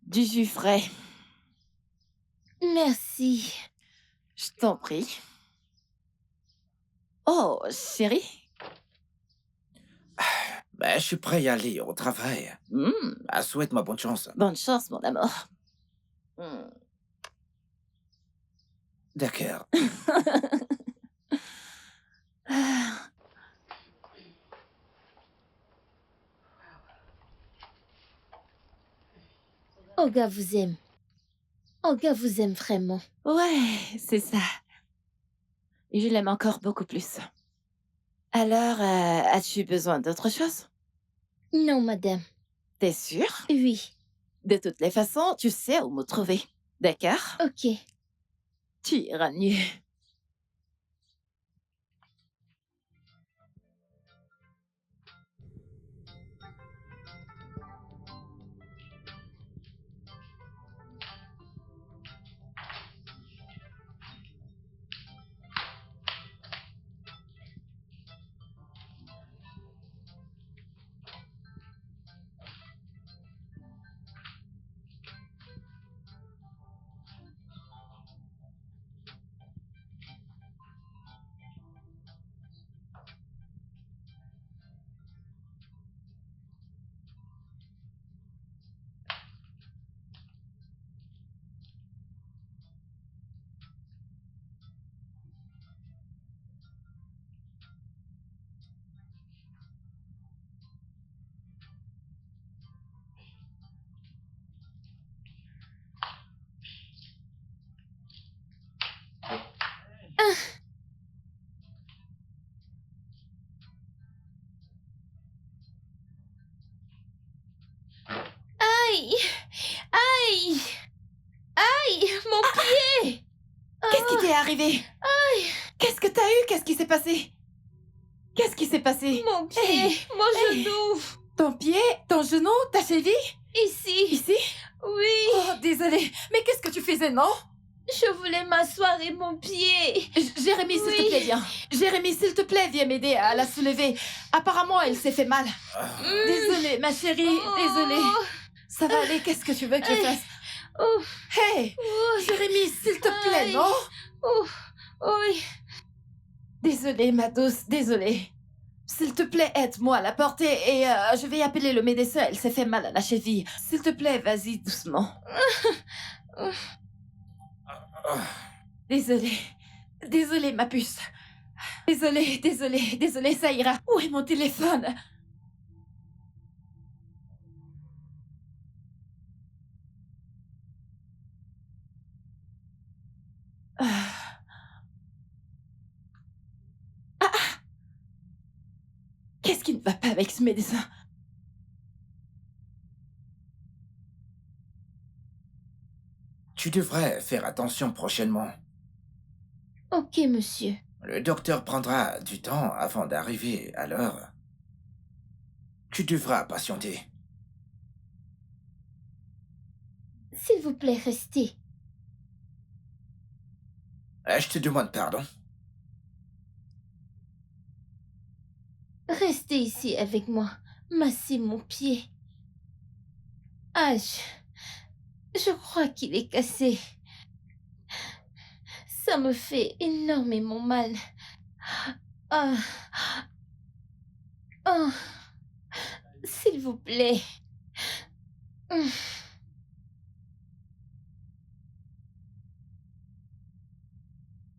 Du jus frais. Merci. Je t'en prie. Oh, chérie. Ben, je suis prêt à y aller au travail. Souhaite-moi bonne chance. Bonne chance, mon amour. D'accord. Olga vous aime. Olga vous aime vraiment. Ouais, c'est ça. Et je l'aime encore beaucoup plus. Alors, as-tu besoin d'autre chose? Non, madame. T'es sûre? Oui. De toutes les façons, tu sais où me trouver. D'accord? Ok. Tu iras mieux. Aïe! Aïe! Aïe! Mon pied! Qu'est-ce qui t'est arrivé? Qu'est-ce que t'as eu? Qu'est-ce qui s'est passé? Qu'est-ce qui s'est passé? Mon pied! Hey, Mon hey. genou! Ton pied? Ton genou? Ta cheville? Ici! Ici? Oui! Oh, désolée. Mais qu'est-ce que tu faisais, non? Je voulais m'asseoir et mon pied. Jérémy, s'il te Oui. plaît, viens. Jérémy, s'il te plaît, viens m'aider à la soulever. Apparemment, elle s'est fait mal. Désolée, ma chérie, désolée. Ça va aller, qu'est-ce que tu veux que je fasse? Oh, Hey, Jérémy, s'il te plaît, Aïe. non? oh, oui. Désolée, ma douce, désolée. S'il te plaît, aide-moi à la porter et je vais appeler le médecin. Elle s'est fait mal à la cheville. S'il te plaît, vas-y, doucement. Désolée. Désolée, ma puce. Désolée, ça ira. Où est mon téléphone? Ah. Ah. Qu'est-ce qui ne va pas avec ce médecin? Tu devrais faire attention prochainement. Ok, monsieur. Le docteur prendra du temps avant d'arriver à l'heure. Tu devras patienter. S'il vous plaît, restez. Je te demande pardon. Restez ici avec moi. Massez mon pied. Ah, je crois qu'il est cassé. Ça me fait énormément mal. Ah. Oh. S'il vous plaît.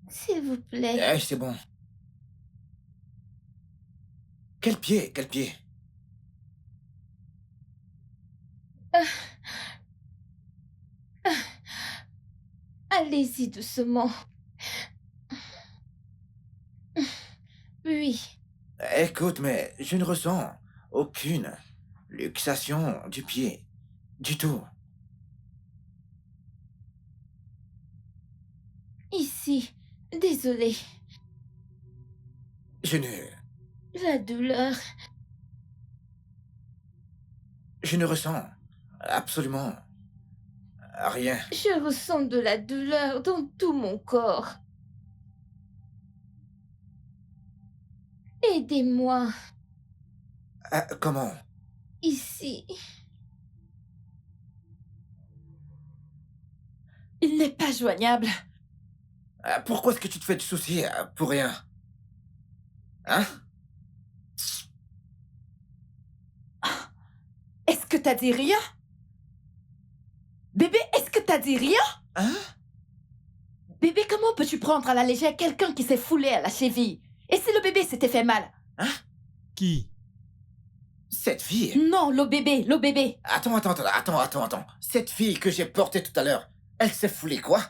S'il vous plaît. C'est bon. Quel pied? Quel pied? Allez-y doucement. Oui. Écoute, mais je ne ressens aucune luxation du pied. Du tout. Ici. Désolée. Je ne... La douleur. Je ne ressens absolument rien. Je ressens de la douleur dans tout mon corps. Aidez-moi. Comment? Ici. Il n'est pas joignable. Pourquoi est-ce que tu te fais du souci pour rien? Hein? Est-ce que t'as dit rien? Bébé, est-ce que t'as dit rien? Hein? Bébé, comment peux-tu prendre à la légère quelqu'un qui s'est foulé à la cheville? Et si le bébé s'était fait mal? Hein? Qui? Cette fille? Non, le bébé. Attends. Cette fille que j'ai portée tout à l'heure, elle s'est foulée quoi?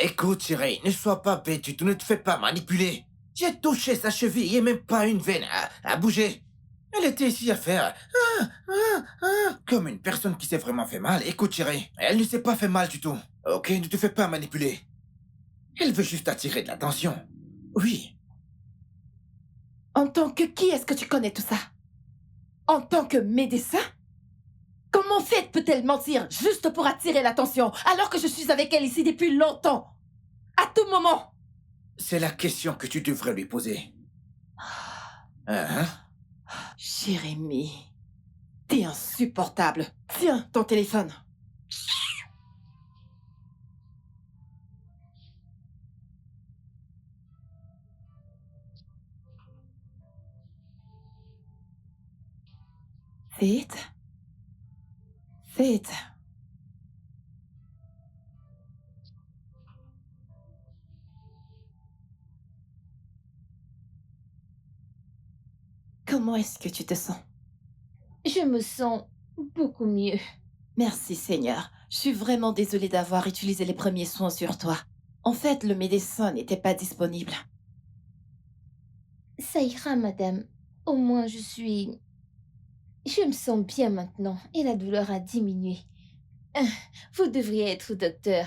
Écoute, chérie, ne sois pas bête du tout, ne te fais pas manipuler. J'ai touché sa cheville et même pas une veine à bouger. Elle était ici à faire... comme une personne qui s'est vraiment fait mal. Écoute, chérie, elle ne s'est pas fait mal du tout. Ok, ne te fais pas manipuler. Elle veut juste attirer de l'attention. Oui. En tant que qui est-ce que tu connais tout ça? En tant que médecin? Comment Faith peut-elle mentir juste pour attirer l'attention alors que je suis avec elle ici depuis longtemps? À tout moment. C'est la question que tu devrais lui poser. Hein? Jérémy, t'es insupportable. Tiens, ton téléphone. Faith. Comment est-ce que tu te sens? Je me sens beaucoup mieux. Merci Seigneur. Je suis vraiment désolée d'avoir utilisé les premiers soins sur toi. En fait, le médecin n'était pas disponible. Ça ira, madame. Au moins, je me sens bien maintenant et la douleur a diminué. Vous devriez être docteur.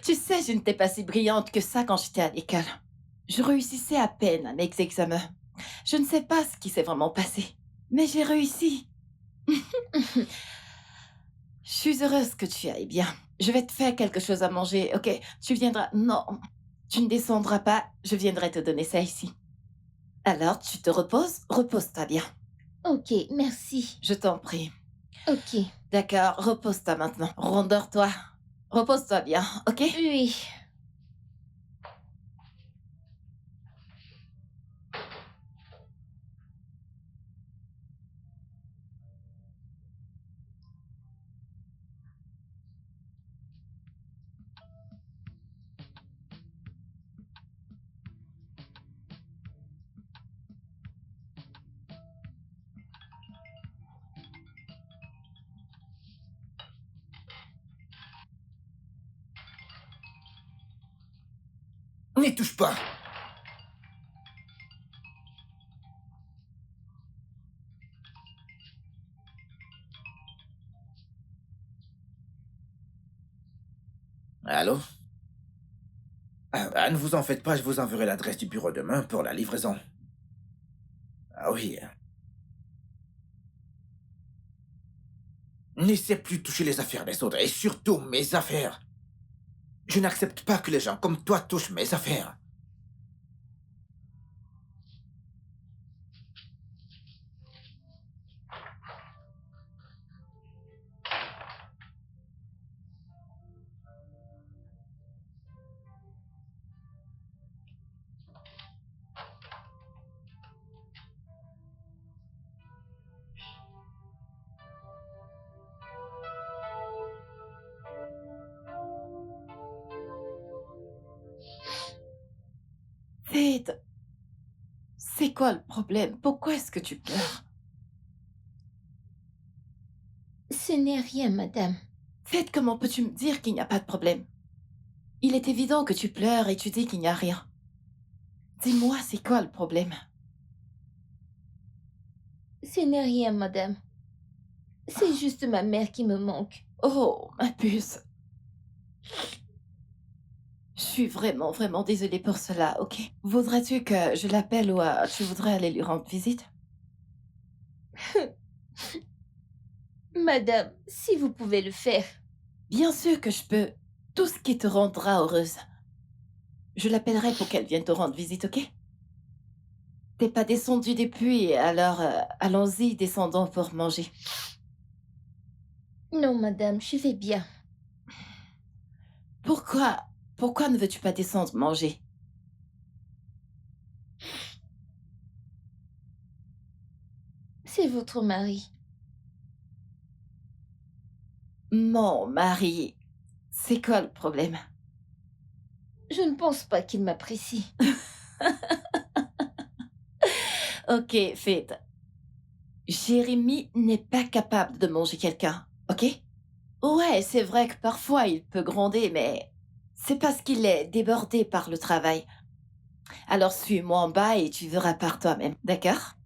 Tu sais, je n'étais pas si brillante que ça quand j'étais à l'école. Je réussissais à peine à mes examens. Je ne sais pas ce qui s'est vraiment passé, mais j'ai réussi. Je suis heureuse que tu ailles bien. Je vais te faire quelque chose à manger, ok? Tu viendras... Non, tu ne descendras pas. Je viendrai te donner ça ici. Alors, tu te reposes? Repose-toi bien. Ok, merci. Je t'en prie. Ok. D'accord, repose-toi maintenant. Rendors-toi. Repose-toi bien, ok? Oui. N'y touche pas. Allô? Ne vous en faites pas, je vous enverrai l'adresse du bureau demain pour la livraison. Ah oui. N'essaie plus de toucher les affaires des autres, et surtout mes affaires. Je n'accepte pas que les gens comme toi touchent mes affaires. Fade, c'est quoi le problème? Pourquoi est-ce que tu pleures? Ce n'est rien, madame. Fade, comment peux-tu me dire qu'il n'y a pas de problème? Il est évident que tu pleures et tu dis qu'il n'y a rien. Dis-moi, c'est quoi le problème? Ce n'est rien, madame. C'est juste ma mère qui me manque. Oh, ma puce. Je suis vraiment, vraiment désolée pour cela, ok? Voudrais-tu que je l'appelle ou tu voudrais aller lui rendre visite? Madame, si vous pouvez le faire. Bien sûr que je peux. Tout ce qui te rendra heureuse. Je l'appellerai pour qu'elle vienne te rendre visite, ok? T'es pas descendu depuis, alors allons-y, descendons pour manger. Non, madame, je vais bien. Pourquoi ne veux-tu pas descendre manger? C'est votre mari. Mon mari, c'est quoi le problème? Je ne pense pas qu'il m'apprécie. Ok, Faith. Jérémy n'est pas capable de manger quelqu'un, ok? Ouais, c'est vrai que parfois il peut gronder, mais c'est parce qu'il est débordé par le travail. Alors suis-moi en bas et tu verras par toi-même, d'accord?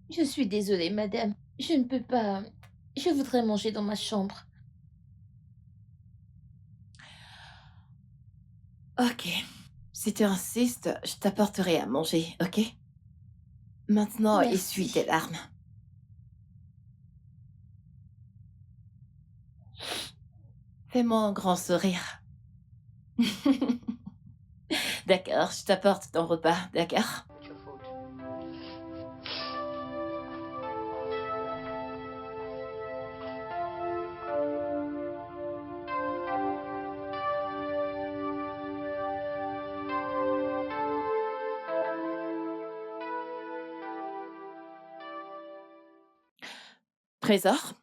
Je suis désolée, madame. Je ne peux pas. Je voudrais manger dans ma chambre. Ok. Si tu insistes, je t'apporterai à manger, ok? Maintenant, essuie tes Merci. larmes. Fais-moi un grand sourire. D'accord, je t'apporte ton repas, d'accord? Trésor,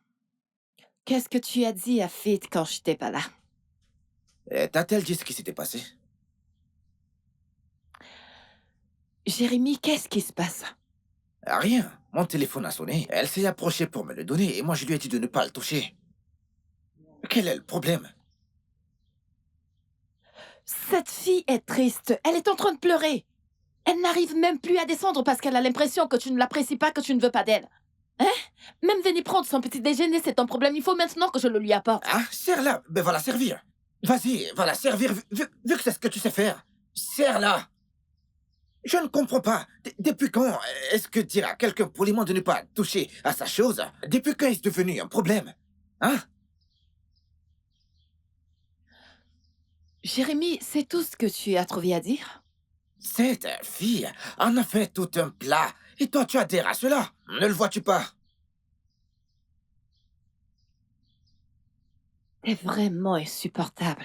qu'est-ce que tu as dit à Fit quand je n'étais pas là? T'a-t-elle dit ce qui s'était passé? Jérémy, qu'est-ce qui se passe? Rien. Mon téléphone a sonné. Elle s'est approchée pour me le donner et moi je lui ai dit de ne pas le toucher. Quel est le problème? Cette fille est triste. Elle est en train de pleurer. Elle n'arrive même plus à descendre parce qu'elle a l'impression que tu ne l'apprécies pas, que tu ne veux pas d'elle. Hein? Même venir prendre son petit déjeuner, c'est un problème. Il faut maintenant que je le lui apporte. Ah, serre-la. Ben va la servir. Vas-y, va la servir vu que c'est ce que tu sais faire. Serre-la. Je ne comprends pas. Depuis quand est-ce que dire à quelqu'un poliment de ne pas toucher à sa chose, depuis quand est-ce devenu un problème? Hein? Jérémie, c'est tout ce que tu as trouvé à dire? Cette fille en a fait tout un plat. Et toi, tu adhères à cela. Ne le vois-tu pas? C'est vraiment insupportable.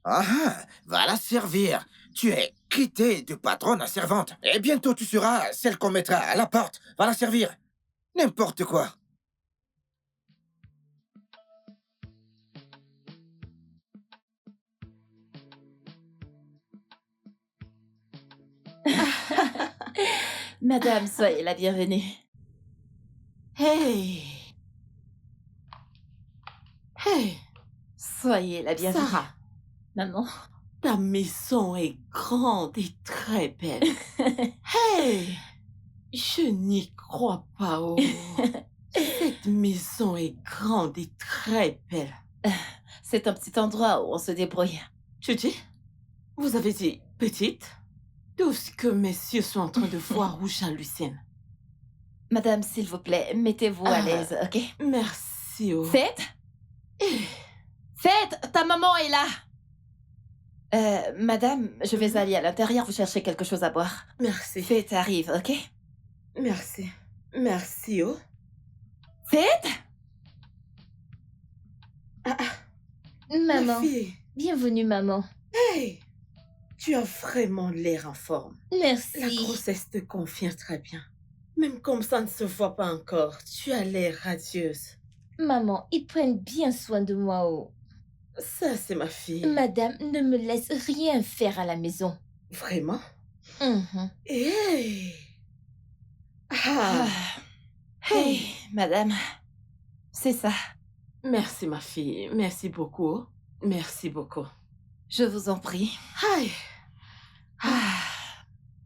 Ah ah, va la servir. Tu es quitté de patronne à servante. Et bientôt, tu seras celle qu'on mettra à la porte. Va la servir. N'importe quoi. Madame, soyez la bienvenue. Hey! Hey! Soyez la bienvenue. Sarah, Maman. ta maison est grande et très belle. Hey! Je n'y crois pas, oh. Cette maison est grande et très belle. C'est un petit endroit où on se débrouille. Tu dis? Vous avez dit petite? Tout ce que messieurs sont en train de voir où j'hallucine. Madame, s'il vous plaît, mettez-vous à Ah. l'aise, ok? Merci, oh. Seth? Seth, ta maman est là! Madame, je vais aller à l'intérieur vous chercher quelque chose à boire. Merci. Seth arrive, ok? Merci. Merci, oh. Seth? Maman, Ma fille. bienvenue maman. Hey! Tu as vraiment l'air en forme. Merci. La grossesse te convient très bien. Même comme ça ne se voit pas encore, tu as l'air radieuse. Maman, ils prennent bien soin de moi. Oh. Ça, c'est ma fille. Madame ne me laisse rien faire à la maison. Vraiment? Mhm. Hey! Ah. Ah! Hey, madame. C'est ça. Merci, ma fille. Merci beaucoup. Merci beaucoup. Je vous en prie. Aïe! Ah.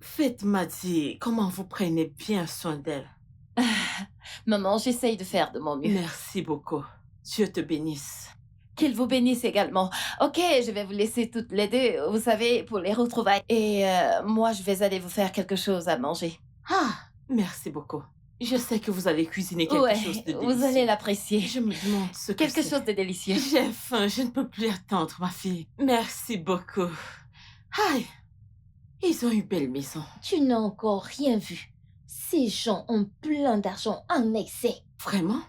Faites-moi dire comment vous prenez bien soin d'elle. Maman, j'essaye de faire de mon mieux. Merci beaucoup. Dieu te bénisse. Qu'il vous bénisse également. Ok, je vais vous laisser toutes les deux, vous savez, pour les retrouvailles. Et moi, je vais aller vous faire quelque chose à manger. Ah! Merci beaucoup. Je sais que vous allez cuisiner quelque chose de délicieux. vous allez l'apprécier. Je me demande ce que Quelque c'est. chose de délicieux. J'ai faim, je ne peux plus attendre, ma fille. Merci beaucoup. Aïe! Ils ont une belle maison. Tu n'as encore rien vu. Ces gens ont plein d'argent en excès. Vraiment?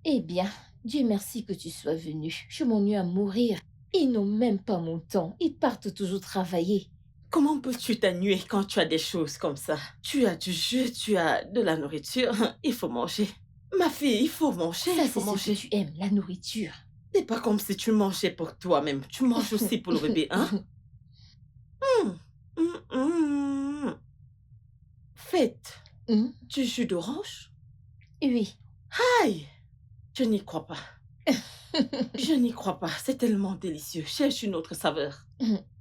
Eh bien, Dieu merci que tu sois venu. Je m'ennuie à mourir. Ils n'ont même pas mon temps. Ils partent toujours travailler. Comment peux-tu t'ennuyer quand tu as des choses comme ça? Tu as du jus, tu as de la nourriture. Il faut manger. Ma fille, il faut manger. Ça, Il c'est faut ce manger. que tu aimes, la nourriture. C'est pas comme si tu mangeais pour toi-même. Tu manges aussi pour le bébé, hein? Faites Hum, du jus d'orange? Oui. Aïe! Je n'y crois pas. Je n'y crois pas. C'est tellement délicieux. Cherche une autre saveur.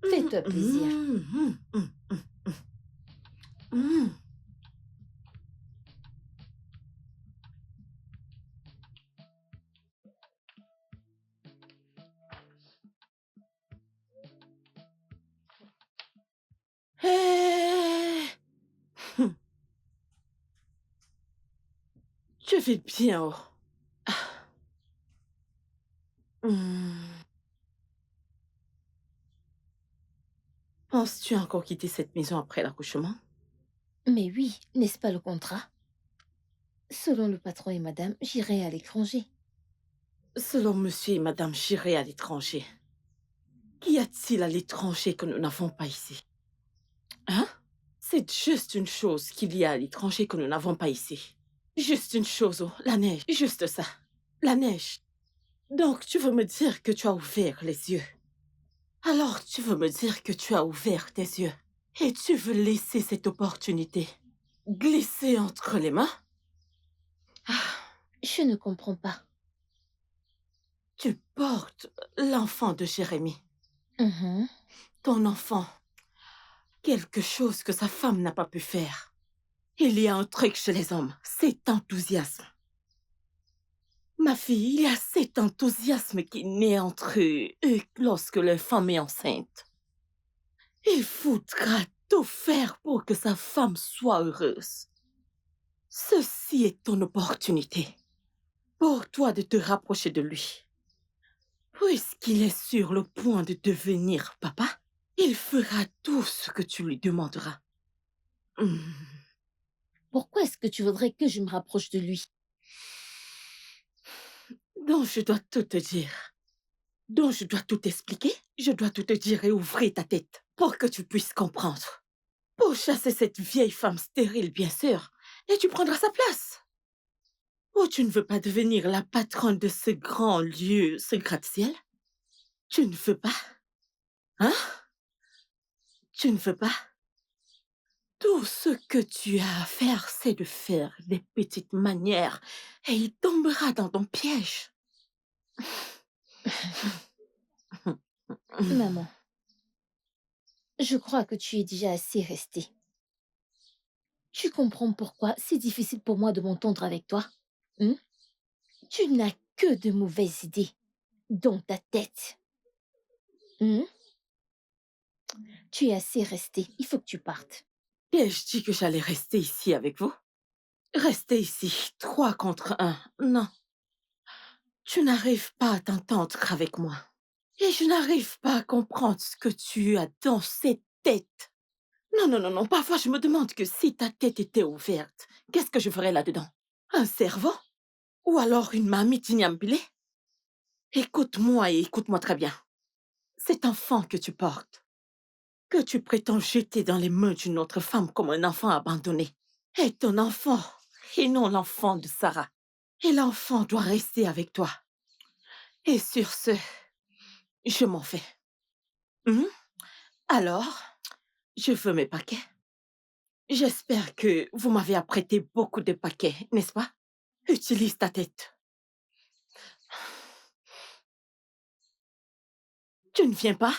Fais-toi plaisir. Hey! Je vais bien, oh. Ah. Penses-tu encore quitter cette maison après l'accouchement? Mais oui, n'est-ce pas le contrat? Selon le patron et madame, j'irai à l'étranger. Selon monsieur et madame, j'irai à l'étranger. Qu'y a-t-il à l'étranger que nous n'avons pas ici? Hein? C'est juste une chose qu'il y a à l'étranger que nous n'avons pas ici. Juste une chose, oh, la neige. Juste ça. La neige. Donc, tu veux me dire que tu as ouvert les yeux. Alors, tu veux me dire que tu as ouvert tes yeux. Et tu veux laisser cette opportunité glisser entre les mains? Je ne comprends pas. Tu portes l'enfant de Jérémie. Mhm. Ton enfant. Quelque chose que sa femme n'a pas pu faire. Il y a un truc chez les hommes. C'est enthousiasme. Ma fille, il y a cet enthousiasme qui naît entre eux lorsque leur femme est enceinte. Il voudra tout faire pour que sa femme soit heureuse. Ceci est ton opportunité pour toi de te rapprocher de lui. Puisqu'il est sur le point de devenir papa, il fera tout ce que tu lui demanderas. Hmm. Pourquoi est-ce que tu voudrais que je me rapproche de lui? Donc je dois tout te dire. Donc je dois tout expliquer. Je dois tout te dire et ouvrir ta tête pour que tu puisses comprendre. Pour chasser cette vieille femme stérile, bien sûr, et tu prendras sa place. Ou tu ne veux pas devenir la patronne de ce grand lieu, ce gratte-ciel? Tu ne veux pas? Hein? Tu ne veux pas? Tout ce que tu as à faire, c'est de faire des petites manières et il tombera dans ton piège. Maman, je crois que tu es déjà assez restée. Tu comprends pourquoi c'est difficile pour moi de m'entendre avec toi? Hmm? Tu n'as que de mauvaises idées dans ta tête. Hmm? Tu es assez resté. Il faut que tu partes. Ai-je dit que j'allais rester ici avec vous? Rester ici, 3 contre 1. Non. Tu n'arrives pas à t'entendre avec moi. Et je n'arrive pas à comprendre ce que tu as dans cette tête. Non, non, non, non. Parfois, je me demande que si ta tête était ouverte, qu'est-ce que je ferais là-dedans? Un cerveau? Ou alors une mamie tignambulée? Écoute-moi et écoute-moi très bien. Cet enfant que tu portes, que tu prétends jeter dans les mains d'une autre femme comme un enfant abandonné, est ton enfant et non l'enfant de Sarah. Et l'enfant doit rester avec toi. Et sur ce, je m'en vais. Hmm? Alors, je veux mes paquets. J'espère que vous m'avez apprêté beaucoup de paquets, n'est-ce pas? Utilise ta tête. Tu ne viens pas?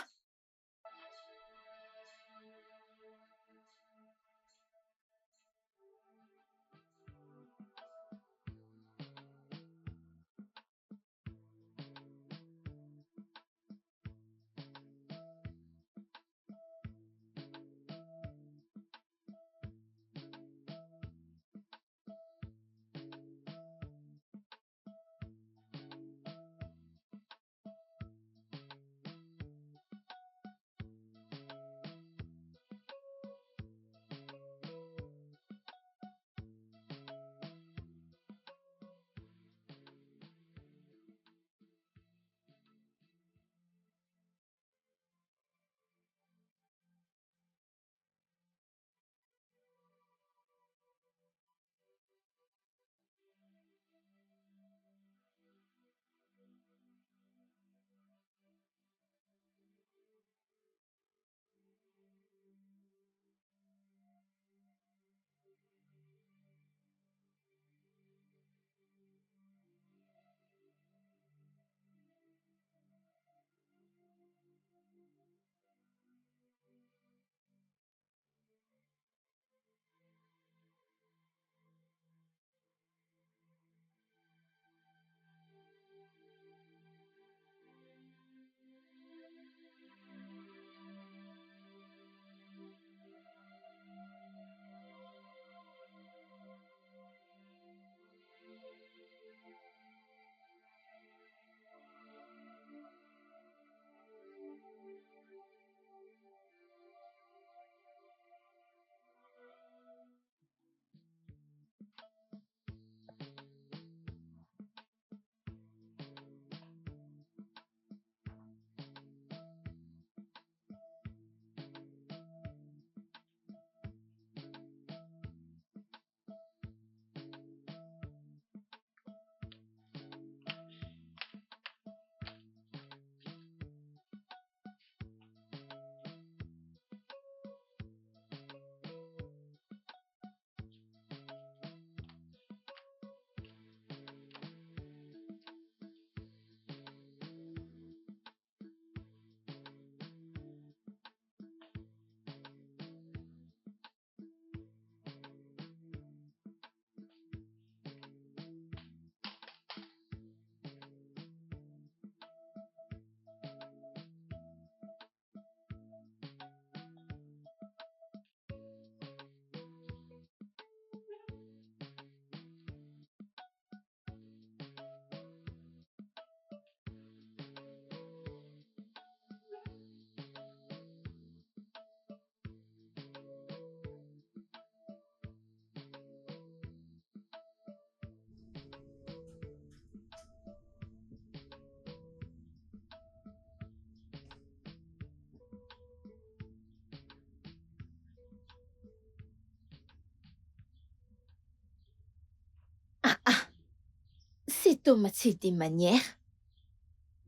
Cet homme a-t-il des manières?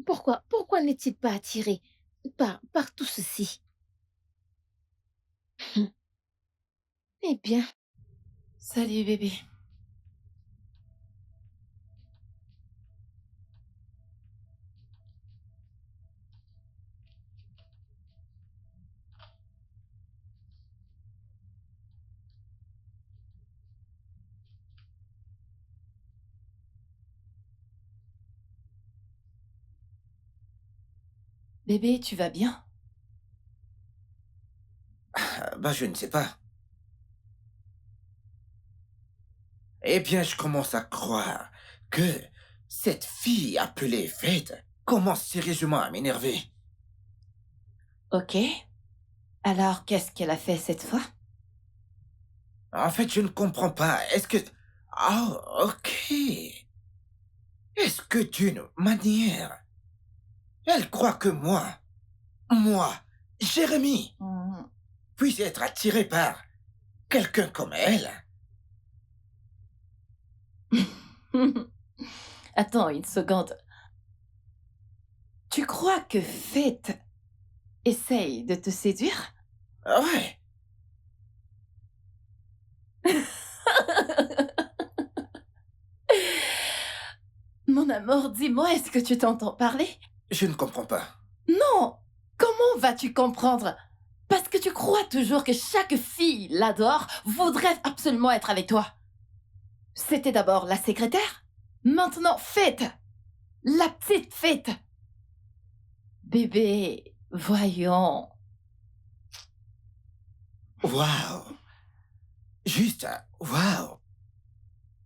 Pourquoi n'est-il pas attiré par tout ceci? Eh bien, Salut bébé. Bébé, tu vas bien? Bah, je ne sais pas. Eh bien, je commence à croire que cette fille appelée Fate commence sérieusement à m'énerver. Ok. Alors, qu'est-ce qu'elle a fait cette fois? En fait, je ne comprends pas. Est-ce que... Oh, ok. Est-ce que d'une manière, elle croit que moi, Jérémy, Hmm. puisse être attiré par quelqu'un comme elle? Attends une seconde. Tu crois que Fate essaye de te séduire? Ouais. Mon amour, dis-moi, est-ce que tu t'entends parler? Je ne comprends pas. Non! Comment vas-tu comprendre? Parce que tu crois toujours que chaque fille l'adore, voudrait absolument être avec toi. C'était d'abord la secrétaire, maintenant Fate, la petite Fate. Bébé, voyons. Waouh. Juste, waouh.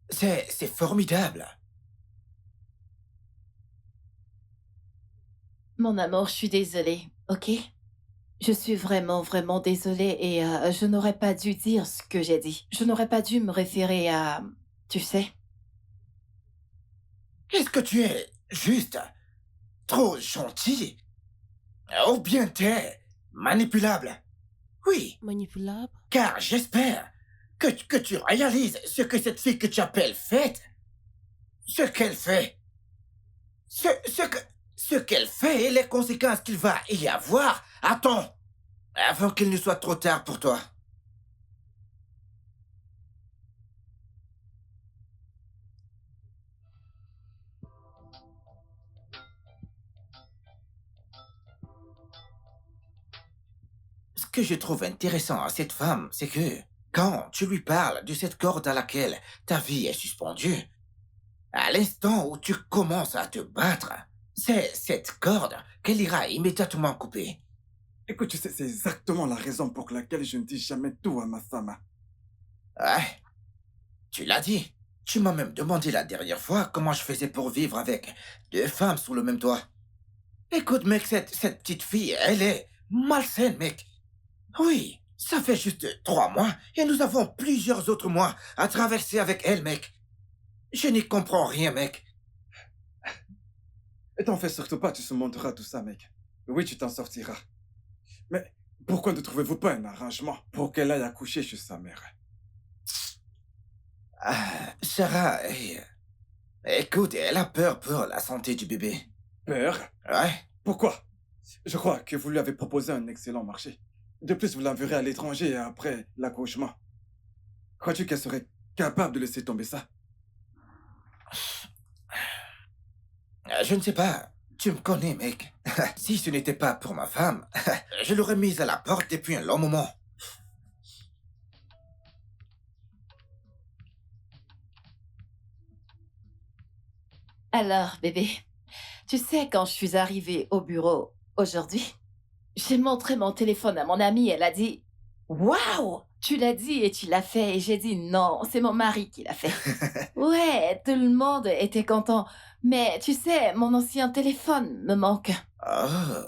C'est formidable. Mon amour, je suis désolée, ok? Je suis vraiment, vraiment désolée et je n'aurais pas dû dire ce que j'ai dit. Je n'aurais pas dû me référer à... Tu sais? Est-ce que tu es juste trop gentil? Ou bien t'es manipulable? Oui, Manipulable? car j'espère que tu réalises ce que cette fille que tu appelles Fate, ce qu'elle fait, ce, ce que, ce qu'elle fait et les conséquences qu'il va y avoir. Attends, avant qu'il ne soit trop tard pour toi. Ce que je trouve intéressant à cette femme, c'est que quand tu lui parles de cette corde à laquelle ta vie est suspendue, à l'instant où tu commences à te battre, c'est cette corde qu'elle ira immédiatement couper. Écoute, tu sais, c'est exactement la raison pour laquelle je ne dis jamais tout à ma femme. Ouais, tu l'as dit. Tu m'as même demandé la dernière fois comment je faisais pour vivre avec deux femmes sous le même toit. Écoute, mec, cette petite fille, elle est malsaine, mec. Oui, ça fait juste 3 mois et nous avons plusieurs autres mois à traverser avec elle, mec. Je n'y comprends rien, mec. Et t'en fais surtout pas, tu surmonteras tout ça, mec. Oui, tu t'en sortiras. Mais pourquoi ne trouvez-vous pas un arrangement pour qu'elle aille accoucher chez sa mère? Sarah, écoute, elle a peur pour la santé du bébé. Peur? Ouais. Pourquoi? Je crois que vous lui avez proposé un excellent marché. De plus, vous l'enverrez à l'étranger après l'accouchement. Crois-tu qu'elle serait capable de laisser tomber ça? Je ne sais pas. Tu me connais, mec. Si ce n'était pas pour ma femme, je l'aurais mise à la porte depuis un long moment. Alors, bébé, tu sais, quand je suis arrivée au bureau aujourd'hui, j'ai montré mon téléphone à mon amie. Elle a dit, waouh, tu l'as dit et tu l'as fait. Et j'ai dit, non, c'est mon mari qui l'a fait. Ouais, tout le monde était content. Mais tu sais, mon ancien téléphone me manque. Oh.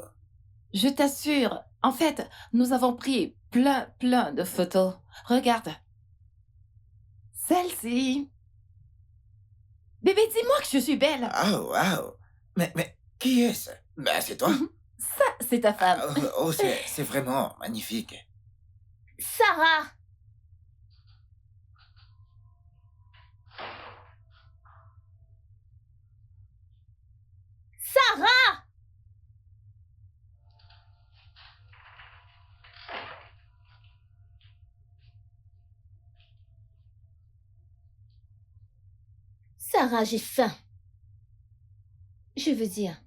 Je t'assure. En fait, nous avons pris plein de photos. Regarde. Celle-ci. Bébé, dis-moi que je suis belle. Oh, wow. Mais qui est-ce? Ben, c'est toi. Ça, c'est ta femme. Oh, c'est vraiment magnifique. Sarah! Sarah, j'ai faim. Je veux dire,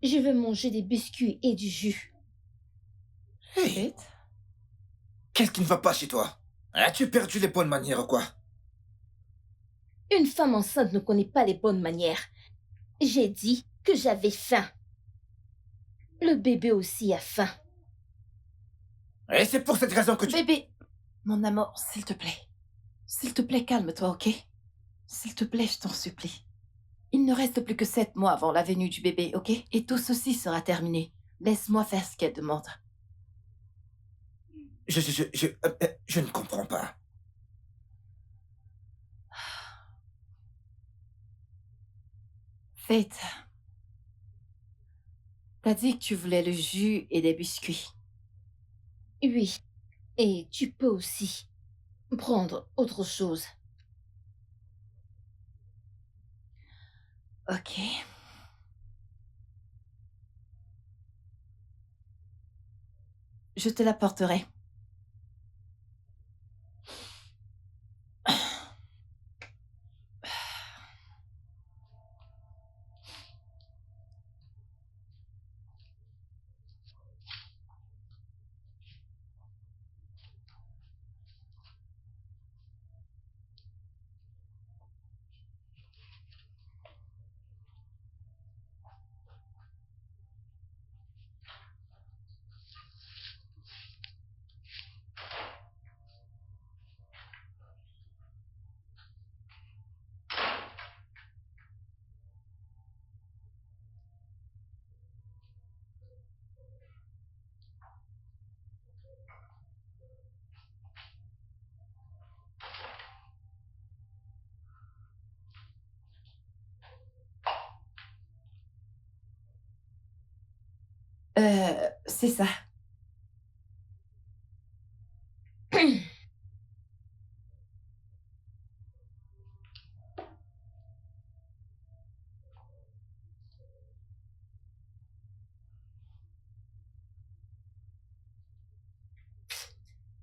je veux manger des biscuits et du jus. Hey, Faith, qu'est-ce qui ne va pas chez toi? As-tu perdu les bonnes manières ou quoi? Une femme enceinte ne connaît pas les bonnes manières. J'ai dit que j'avais faim. Le bébé aussi a faim. Et c'est pour cette raison que tu... bébé, mon amour, s'il te plaît. S'il te plaît, calme-toi, ok? S'il te plaît, je t'en supplie. Il ne reste plus que 7 mois avant la venue du bébé, ok? Et tout ceci sera terminé. Laisse-moi faire ce qu'elle demande. Je ne comprends pas. Faith, t'as dit que tu voulais le jus et des biscuits. Oui, et tu peux aussi prendre autre chose. Ok. Je te l'apporterai. C'est ça.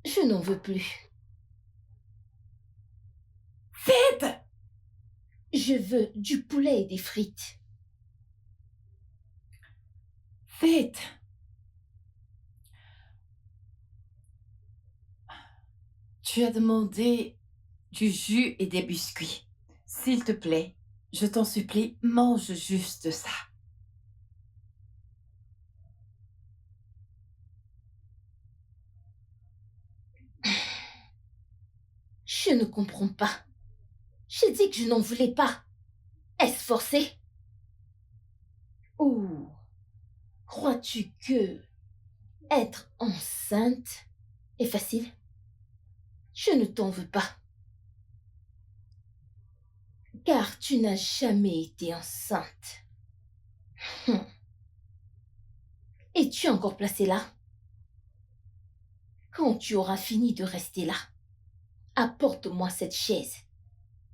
Je n'en veux plus. Faith! Je veux du poulet et des frites. Faith! Tu as demandé du jus et des biscuits. S'il te plaît, je t'en supplie, mange juste ça. Je ne comprends pas. J'ai dit que je n'en voulais pas. Est-ce forcé? Ou crois-tu que être enceinte est facile? Je ne t'en veux pas. Car tu n'as jamais été enceinte. Hum. Es-tu encore placé là? Quand tu auras fini de rester là, apporte-moi cette chaise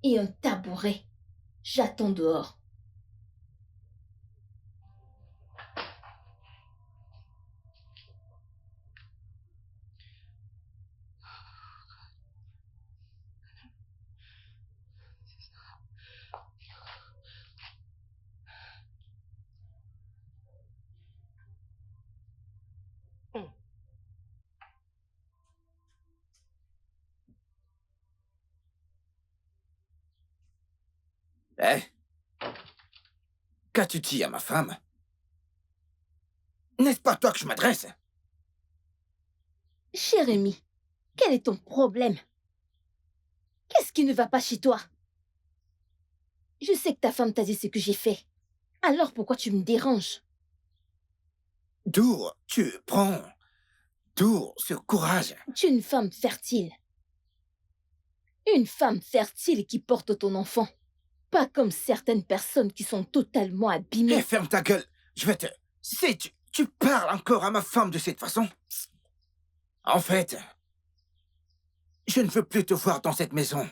et un tabouret. J'attends dehors. Eh? Qu'as-tu dit à ma femme? N'est-ce pas toi que je m'adresse? Jérémie, quel est ton problème? Qu'est-ce qui ne va pas chez toi? Je sais que ta femme t'a dit ce que j'ai fait. Alors pourquoi tu me déranges? D'où tu prends... D'où ce courage? Tu es une femme fertile. Une femme fertile qui porte ton enfant. Pas comme certaines personnes qui sont totalement Eh, abîmées. ferme ta gueule. Je vais te... Si tu parles encore à ma femme de cette façon... En fait... Je ne veux plus te voir dans cette maison.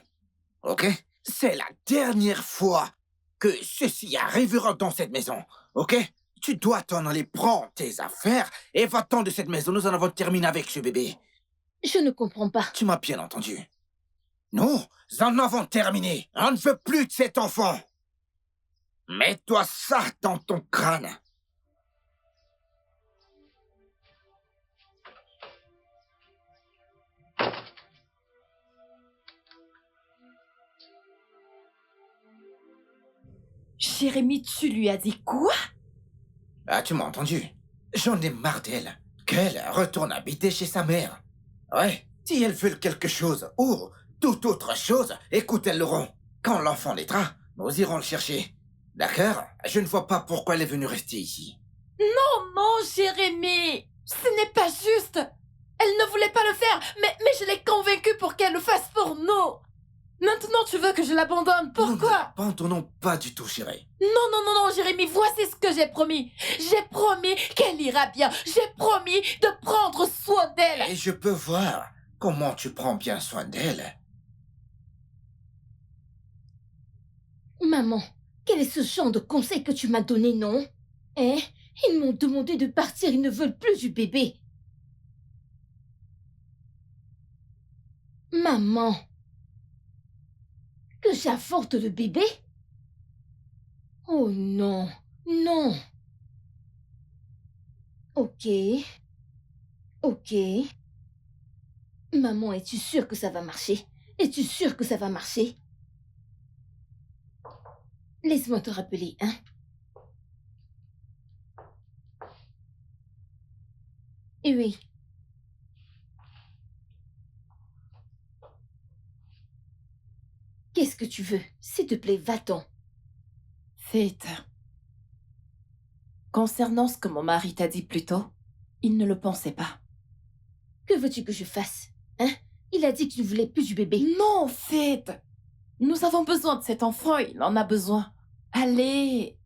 Ok? C'est la dernière fois que ceci arrivera dans cette maison. Ok? Tu dois t'en aller prendre tes affaires et va-t'en de cette maison. Nous en avons terminé avec ce bébé. Je ne comprends pas. Tu m'as bien entendu. Nous en avons terminé. On ne veut plus de cet enfant. Mets-toi ça dans ton crâne. Jérémie, tu lui as dit quoi? Ah, tu m'as entendu? J'en ai marre d'elle. Qu'elle retourne habiter chez sa mère. Ouais, si elles veulent quelque chose ou toute autre chose, écoute, elles l'auront. Quand l'enfant naîtra, nous irons le chercher. D'accord? Je ne vois pas pourquoi elle est venue rester ici. Oh non, Jérémie! Ce n'est pas juste! Elle ne voulait pas le faire, mais je l'ai convaincue pour qu'elle le fasse pour nous! Maintenant, tu veux que je l'abandonne? Pourquoi? Nous n'abandonnons pas du tout, chérie. Non, Jérémie, voici ce que j'ai promis. J'ai promis qu'elle ira bien. J'ai promis de prendre soin d'elle. Et je peux voir comment tu prends bien soin d'elle. Maman, quel est ce genre de conseil que tu m'as donné, non? Hein? Ils m'ont demandé de partir, ils ne veulent plus du bébé. Maman, que j'avorte le bébé? Oh non, non. Ok, ok. Maman, es-tu sûre que ça va marcher? Es-tu sûre que ça va marcher? Laisse-moi te rappeler, hein? Oui. Qu'est-ce que tu veux? S'il te plaît, va-t'en. Faith, concernant ce que mon mari t'a dit plus tôt, il ne le pensait pas. Que veux-tu que je fasse? Hein? Il a dit qu'il ne voulait plus du bébé. Non, Faith, nous avons besoin de cet enfant, il en a besoin. Allez,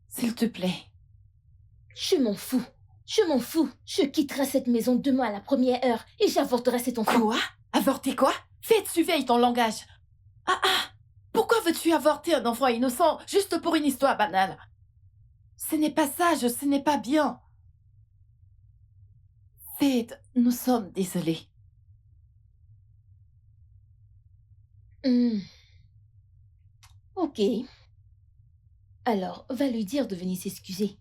s'il te plaît. Je m'en fous. Je m'en fous. Je quitterai cette maison demain à la première heure et j'avorterai cet enfant. Quoi? Avorter quoi? Faith, surveille ton langage. Ah! Pourquoi veux-tu avorter un enfant innocent juste pour une histoire banale? Ce n'est pas sage, ce n'est pas bien. Faith, nous sommes désolés. Ok. Alors, va lui dire de venir s'excuser.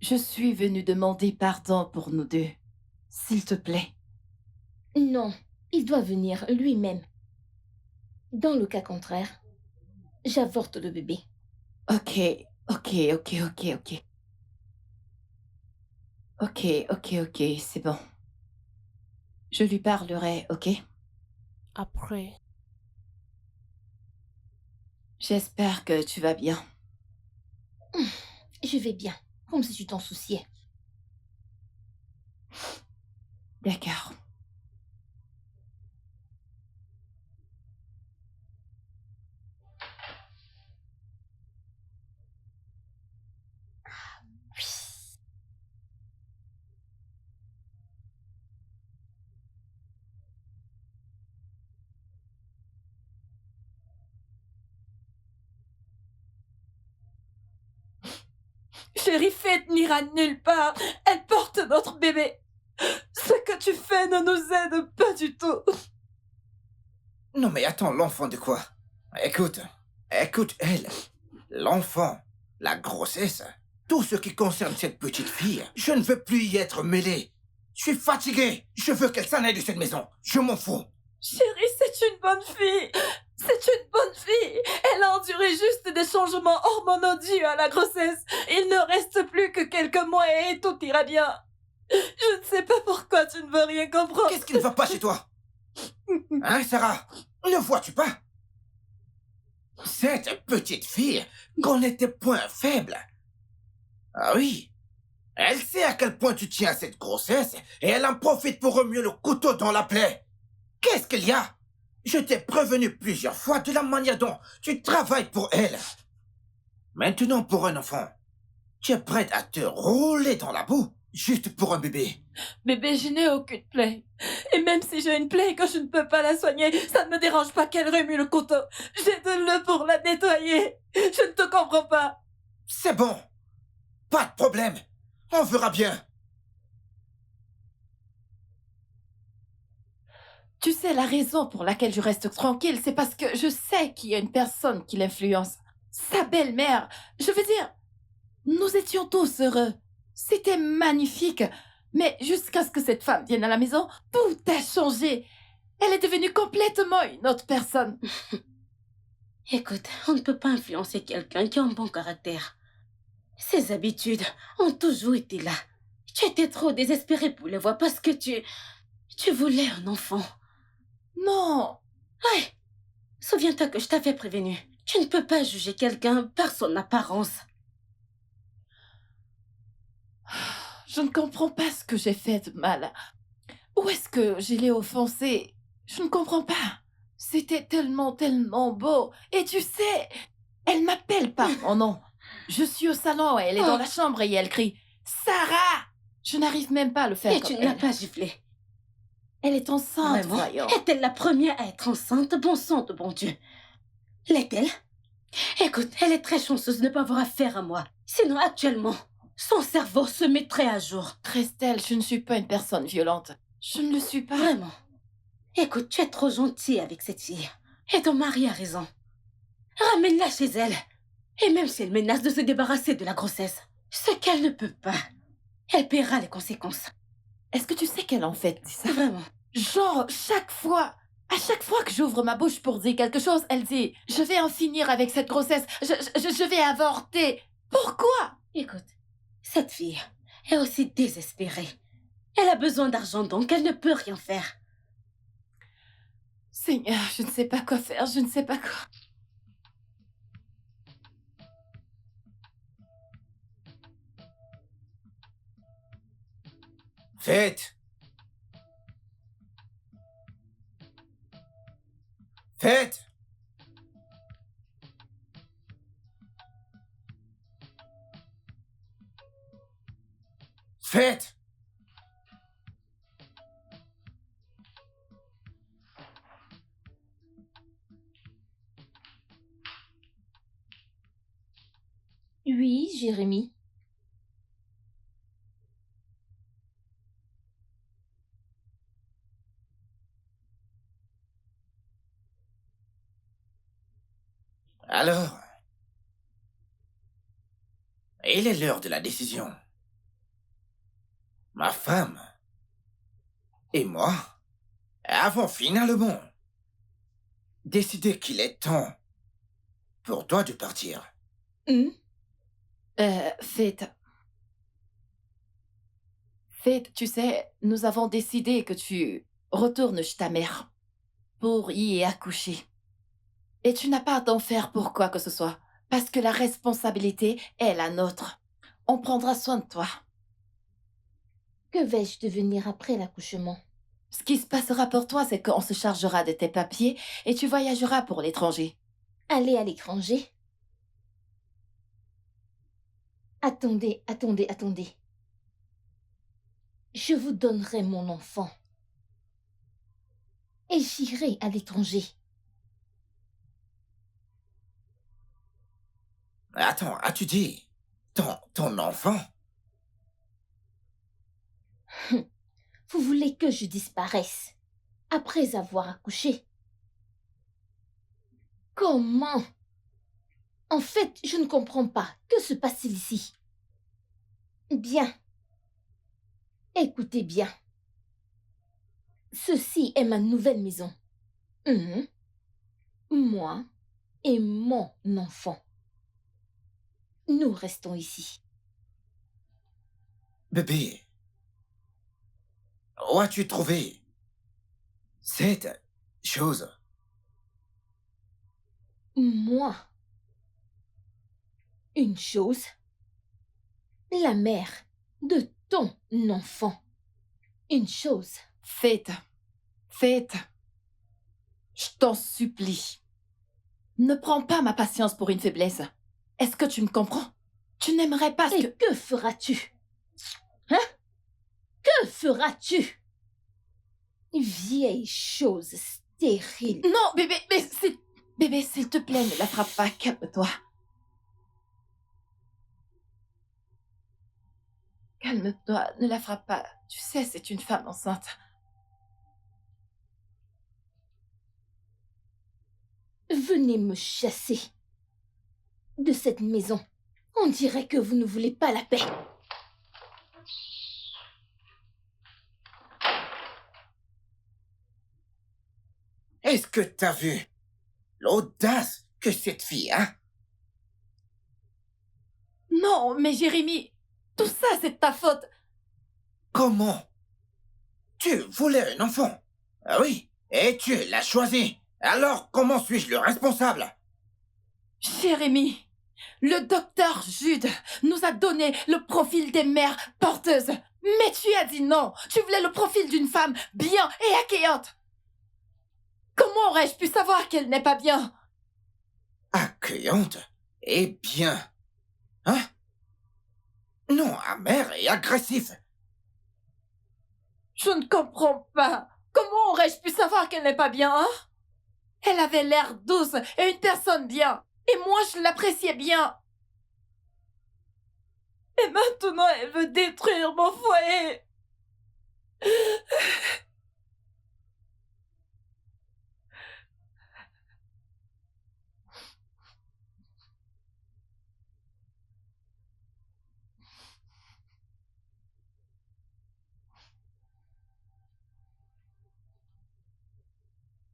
Je suis venue demander pardon pour nous deux. S'il te plaît. Non, il doit venir lui-même. Dans le cas contraire, j'avorte le bébé. Ok. Ok, c'est bon. Je lui parlerai, ok? Après. J'espère que tu vas bien. Je vais bien, comme si tu t'en souciais. D'accord. Chérie, Faith n'ira nulle part. Elle porte notre bébé. Ce que tu fais ne nous aide pas du tout. Non mais attends, l'enfant de quoi? Écoute, elle. L'enfant, la grossesse, tout ce qui concerne cette petite fille, je ne veux plus y être mêlé. Je suis fatigué. Je veux qu'elle s'en aille de cette maison. Je m'en fous. Chérie, c'est une bonne fille. C'est une bonne fille. Elle a enduré juste des changements hormonaux dus à la grossesse. Il ne reste plus que quelques mois et tout ira bien. Je ne sais pas pourquoi tu ne veux rien comprendre. Qu'est-ce qui ne va pas chez toi? Hein, Sarah? Ne vois-tu pas? Cette petite fille connaît tes points faibles. Ah oui. Elle sait à quel point tu tiens à cette grossesse et elle en profite pour remuer le couteau dans la plaie. Qu'est-ce qu'il y a? Je t'ai prévenu plusieurs fois de la manière dont tu travailles pour elle. Maintenant, pour un enfant, tu es prête à te rouler dans la boue juste pour un bébé. Bébé, je n'ai aucune plaie. Et même si j'ai une plaie et que je ne peux pas la soigner, ça ne me dérange pas qu'elle remue le couteau. J'aide-le pour la nettoyer. Je ne te comprends pas. C'est bon. Pas de problème. On verra bien. Tu sais, la raison pour laquelle je reste tranquille, c'est parce que je sais qu'il y a une personne qui l'influence. Sa belle-mère. Je veux dire, nous étions tous heureux. C'était magnifique. Mais jusqu'à ce que cette femme vienne à la maison, tout a changé. Elle est devenue complètement une autre personne. Écoute, on ne peut pas influencer quelqu'un qui a un bon caractère. Ses habitudes ont toujours été là. Tu étais trop désespérée pour les voir parce que tu voulais un enfant. Non, Ouais, souviens-toi que je t'avais prévenu. Tu ne peux pas juger quelqu'un par son apparence. je ne comprends pas ce que j'ai fait de mal. Où est-ce que je l'ai offensé? Je ne comprends pas. C'était tellement, tellement beau. Et tu sais, elle m'appelle par mon nom. Je suis au salon, elle est dans la chambre et elle crie Sarah! Je n'arrive même pas à le faire Et comme tu ne l'as elle. pas giflé. Elle est enceinte, Vraiment? voyons. Est-elle la première à être enceinte? Bon sang de bon Dieu. L'est-elle? Écoute, elle est très chanceuse de ne pas avoir affaire à moi. Sinon, actuellement, son cerveau se mettrait à jour. Christelle, je ne suis pas une personne violente. Je ne le suis pas. Vraiment. Écoute, tu es trop gentille avec cette fille. Et ton mari a raison. Ramène-la chez elle. Et même si elle menace de se débarrasser de la grossesse, ce qu'elle ne peut pas, elle paiera les conséquences. Est-ce que tu sais qu'elle en fait dit ça? Vraiment. Genre, à chaque fois que j'ouvre ma bouche pour dire quelque chose, elle dit « Je vais en finir avec cette grossesse, je vais avorter. » Pourquoi? Écoute, cette fille est aussi désespérée. Elle a besoin d'argent, donc elle ne peut rien faire. Seigneur, je ne sais pas quoi faire, je ne sais pas quoi. Faites. Faites. Faites. Oui, Jérémie. Alors, il est l'heure de la décision. Ma femme et moi avons finalement décidé qu'il est temps pour toi de partir. Faith. Faith, tu sais, nous avons décidé que tu retournes chez ta mère pour y accoucher. Et tu n'as pas à t'en faire pour quoi que ce soit, parce que la responsabilité est la nôtre. On prendra soin de toi. Que vais-je devenir après l'accouchement? Ce qui se passera pour toi, c'est qu'on se chargera de tes papiers et tu voyageras pour l'étranger. Aller à l'étranger? Attendez, attendez, attendez. Je vous donnerai mon enfant. Et j'irai à l'étranger. Attends, as-tu dit ton enfant? Vous voulez que je disparaisse après avoir accouché? Comment? En fait, je ne comprends pas. Que se passe-t-il ici? Bien. Écoutez bien. Ceci est ma nouvelle maison. Moi et mon enfant. Nous restons ici. Bébé, où as-tu trouvé cette chose? Moi. Une chose. La mère de ton enfant. Une chose. Faith, je t'en supplie. Ne prends pas ma patience pour une faiblesse. Est-ce que tu me comprends? Tu n'aimerais pas ce Et que feras-tu? Hein? Que feras-tu? Vieille chose stérile. Non, bébé, Bébé, s'il te plaît, ne la frappe pas, calme-toi. Calme-toi, ne la frappe pas. Tu sais, c'est une femme enceinte. venez me chasser de cette maison. On dirait que vous ne voulez pas la paix. Est-ce que t'as vu l'audace que cette fille, hein? Non, mais Jérémy, tout ça, c'est de ta faute. Comment? Tu voulais un enfant? Ah oui, et tu l'as choisi. Alors, comment suis-je le responsable? Jérémy, le docteur Jude nous a donné le profil des mères porteuses. Mais tu as dit non. Tu voulais le profil d'une femme bien et accueillante. Comment aurais-je pu savoir qu'elle n'est pas bien? Accueillante et bien. Hein? Non, amer et agressif. Je ne comprends pas. Comment aurais-je pu savoir qu'elle n'est pas bien, hein? Elle avait l'air douce et une personne bien. Et moi, je l'appréciais bien. Et maintenant, elle veut détruire mon foyer.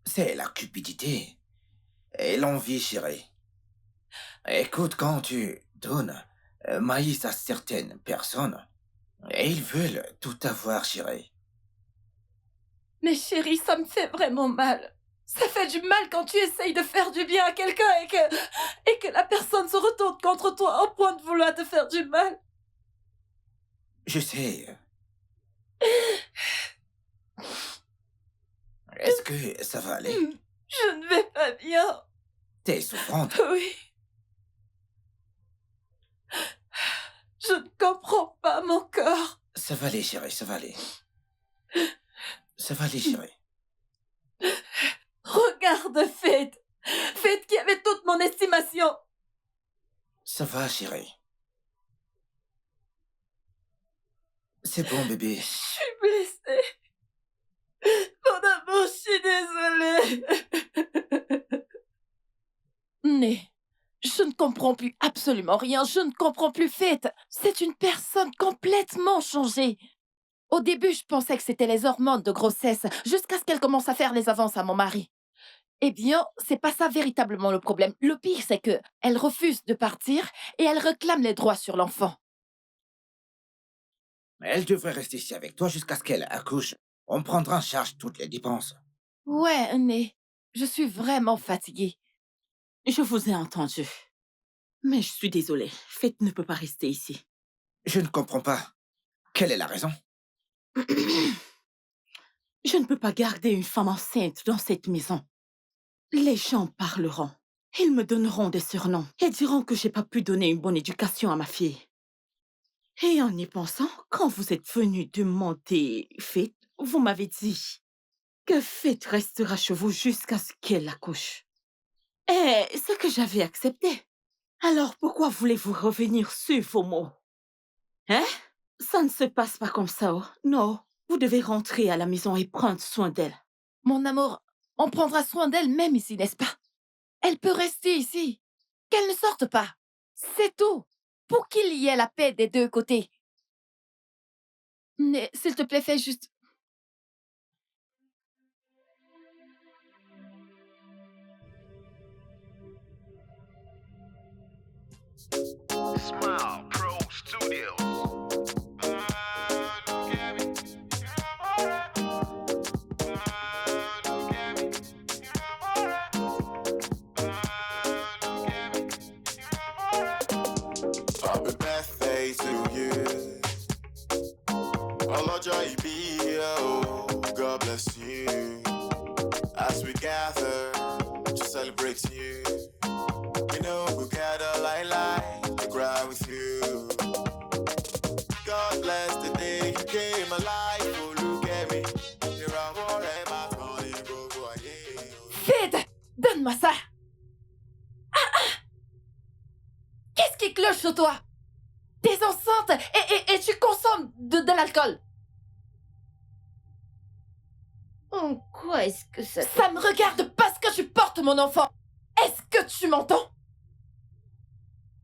C'est la cupidité et l'envie, chérie. Écoute, quand tu donnes maïs à certaines personnes, et ils veulent tout avoir, chérie. Mais chérie, ça me fait vraiment mal. Ça fait du mal quand tu essayes de faire du bien à quelqu'un et que la personne se retourne contre toi au point de vouloir te faire du mal. Je sais. Est-ce que ça va aller? Je ne vais pas bien. T'es souffrante. Oui. Je ne comprends pas mon corps. Ça va aller, chérie, ça va aller. Ça va aller, chérie. Regarde Faith. Faith qui avait toute mon estimation. Ça va, chérie. C'est bon, bébé. Je suis blessée. Mon amour, je suis désolée. Mais je ne comprends plus absolument rien. Je ne comprends plus Faith. C'est une personne complètement changée. Au début, je pensais que c'était les hormones de grossesse, jusqu'à ce qu'elle commence à faire les avances à mon mari. Eh bien, c'est pas ça véritablement le problème. Le pire, c'est que elle refuse de partir et elle réclame les droits sur l'enfant. Elle devrait rester ici avec toi jusqu'à ce qu'elle accouche. On prendra en charge toutes les dépenses. Ouais, mais je suis vraiment fatiguée. Je vous ai entendu. Mais je suis désolée. Faith ne peut pas rester ici. Je ne comprends pas. Quelle est la raison? Je ne peux pas garder une femme enceinte dans cette maison. Les gens parleront. Ils me donneront des surnoms et diront que j'ai pas pu donner une bonne éducation à ma fille. Et en y pensant, quand vous êtes venu demander Faith, vous m'avez dit que Faith restera chez vous jusqu'à ce qu'elle accouche. Et ce que j'avais accepté. Alors pourquoi voulez-vous revenir sur vos mots? Hein? Ça ne se passe pas comme ça, oh. Non, vous devez rentrer à la maison et prendre soin d'elle. Mon amour, on prendra soin d'elle même ici, n'est-ce pas? Elle peut rester ici. Qu'elle ne sorte pas. C'est tout. Pour qu'il y ait la paix des deux côtés. Mais s'il te plaît, fais juste... Smile Pro Studios. Happy birthday to you. Ọlọ́jọ́ ìbí ẹ o, God bless you. As we gather to celebrate you. You know we'll gather like to cry with you. God bless the day you came alive. Oh, look at me. Here I am, my Tony Gogo. Faith, donne-moi ça. Qu'est-ce qui cloche sur toi? T'es enceinte et tu consommes de l'alcool. En quoi est-ce que ça... Ça me regarde parce que tu portes mon enfant. Est-ce que tu m'entends?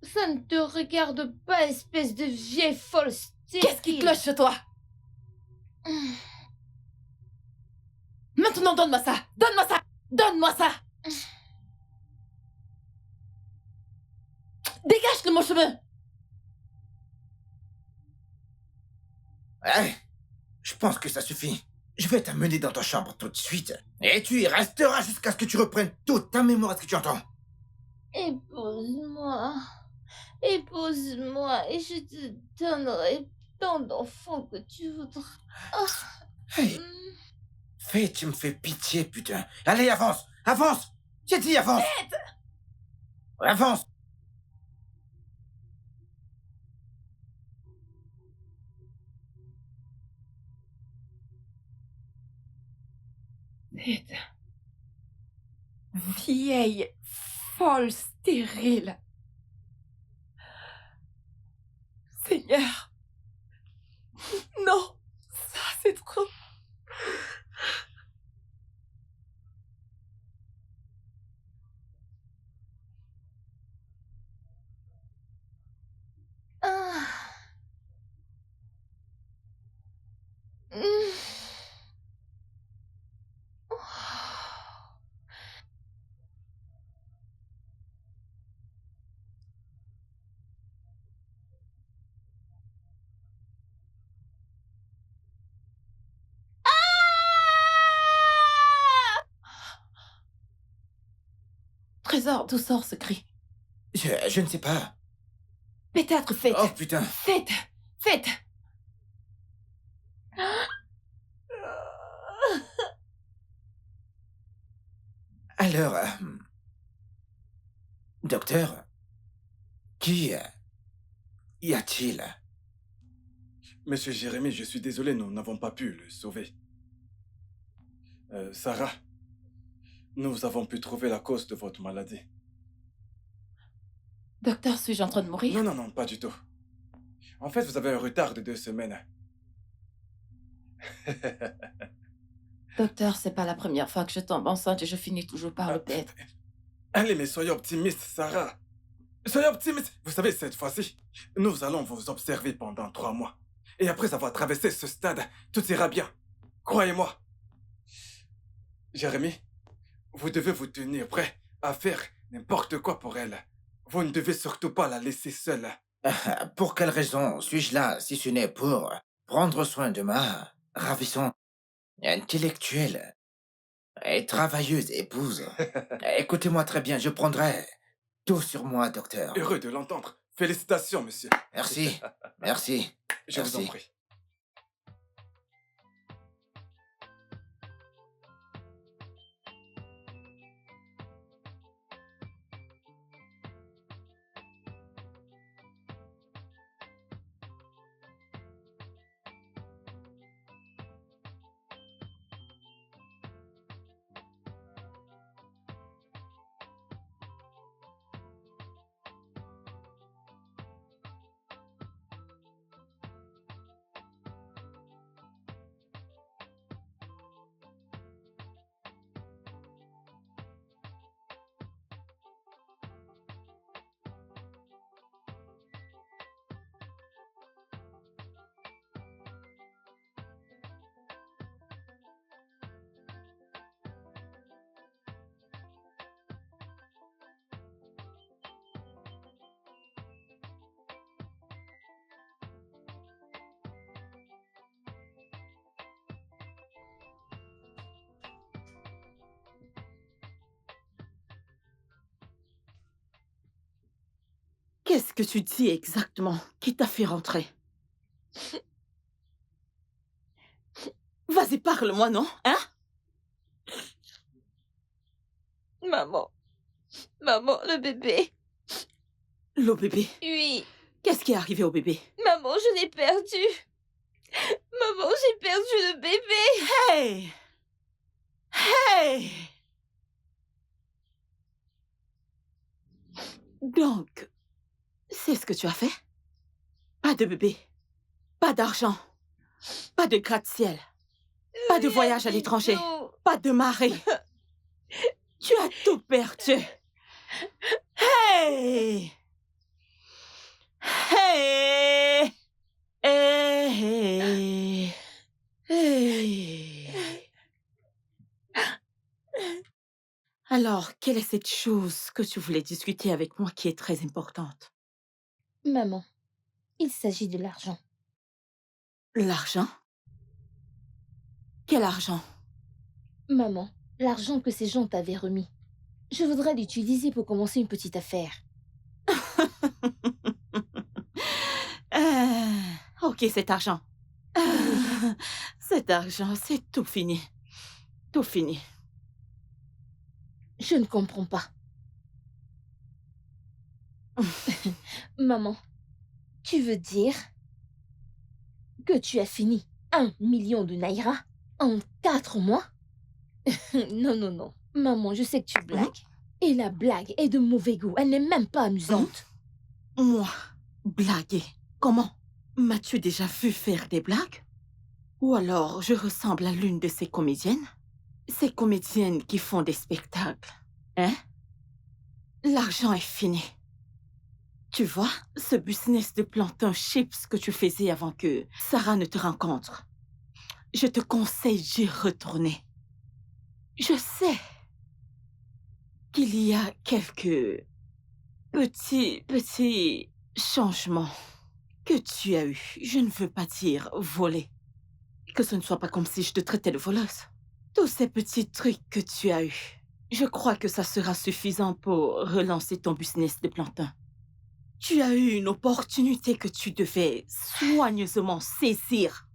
Ça ne te regarde pas, espèce de vieille folle stérile. Qu'est-ce qui cloche chez toi? Maintenant, donne-moi ça! Donne-moi ça! Donne-moi ça! Dégage de mon chemin! Ouais, je pense que ça suffit. Je vais t'amener dans ta chambre tout de suite. Et tu y resteras jusqu'à ce que tu reprennes toute ta mémoire. Est-ce que tu entends? Épouse-moi. Épouse-moi et je te donnerai tant d'enfants que tu voudras. Hey, fais, tu me fais pitié, putain. Allez, avance! Avance! J'ai dit avance! Avance! Ned. Vieille, folle, stérile. Seigneur. Non, ça c'est trop. Ah. Trésor, d'où sort ce cri? Je ne sais pas. Peut-être faites. Oh, putain. Faites. Faites. Alors, docteur, qui y a-t-il? Monsieur Jérémy, je suis désolé, nous n'avons pas pu le sauver. Sarah, nous avons pu trouver la cause de votre maladie. Docteur, suis-je en train de mourir? Non, pas du tout. En fait, vous avez un retard de 2 semaines. Docteur, c'est pas la première fois que je tombe enceinte et je finis toujours par le perdre. Allez, mais soyez optimiste, Sarah. Soyez optimiste. Vous savez, cette fois-ci, nous allons vous observer pendant 3 mois. Et après avoir traversé ce stade, tout ira bien. Croyez-moi. Jérémy, vous devez vous tenir prêt à faire n'importe quoi pour elle. Vous ne devez surtout pas la laisser seule. Pour quelle raison suis-je là, si ce n'est pour prendre soin de ma ravissante, intellectuelle et travailleuse épouse? Écoutez-moi très bien, je prendrai tout sur moi, docteur. Heureux de l'entendre. Félicitations, monsieur. Merci, merci. Je vous en Merci. prie. Qu'est-ce que tu dis exactement? Qui t'a fait rentrer? Vas-y, parle-moi, non? Hein? Maman. Maman, le bébé. Le bébé. Oui. Qu'est-ce qui est arrivé au bébé? Maman, je l'ai perdu. Maman, j'ai perdu le bébé. Hey! Hey! Donc, c'est ce que tu as fait? Pas de bébé, pas d'argent, pas de gratte-ciel, pas de voyage à l'étranger, pas de mari. Tu as tout perdu. Hey! Hey! Hey! Hey! Alors, quelle est cette chose que tu voulais discuter avec moi qui est très importante? Maman, il s'agit de l'argent. L'argent? Quel argent? Maman, l'argent que ces gens t'avaient remis. Je voudrais l'utiliser pour commencer une petite affaire. Ok, cet argent. Cet argent, c'est tout fini. Tout fini. Je ne comprends pas. Maman, tu veux dire que tu as fini 1 million de naira en 4 mois? Non, non, non. Maman, je sais que tu blagues. Et la blague est de mauvais goût. Elle n'est même pas amusante. Moi, blaguer. Comment? M'as-tu déjà vu faire des blagues? Ou alors je ressemble à l'une de ces comédiennes? Ces comédiennes qui font des spectacles. Hein? L'argent est fini. Tu vois, ce business de plantain chips que tu faisais avant que Sarah ne te rencontre, je te conseille d'y retourner. Je sais qu'il y a quelques petits changements que tu as eus. Je ne veux pas dire voler. Que ce ne soit pas comme si je te traitais de voleuse. Tous ces petits trucs que tu as eus, je crois que ça sera suffisant pour relancer ton business de plantain. Tu as eu une opportunité que tu devais soigneusement saisir.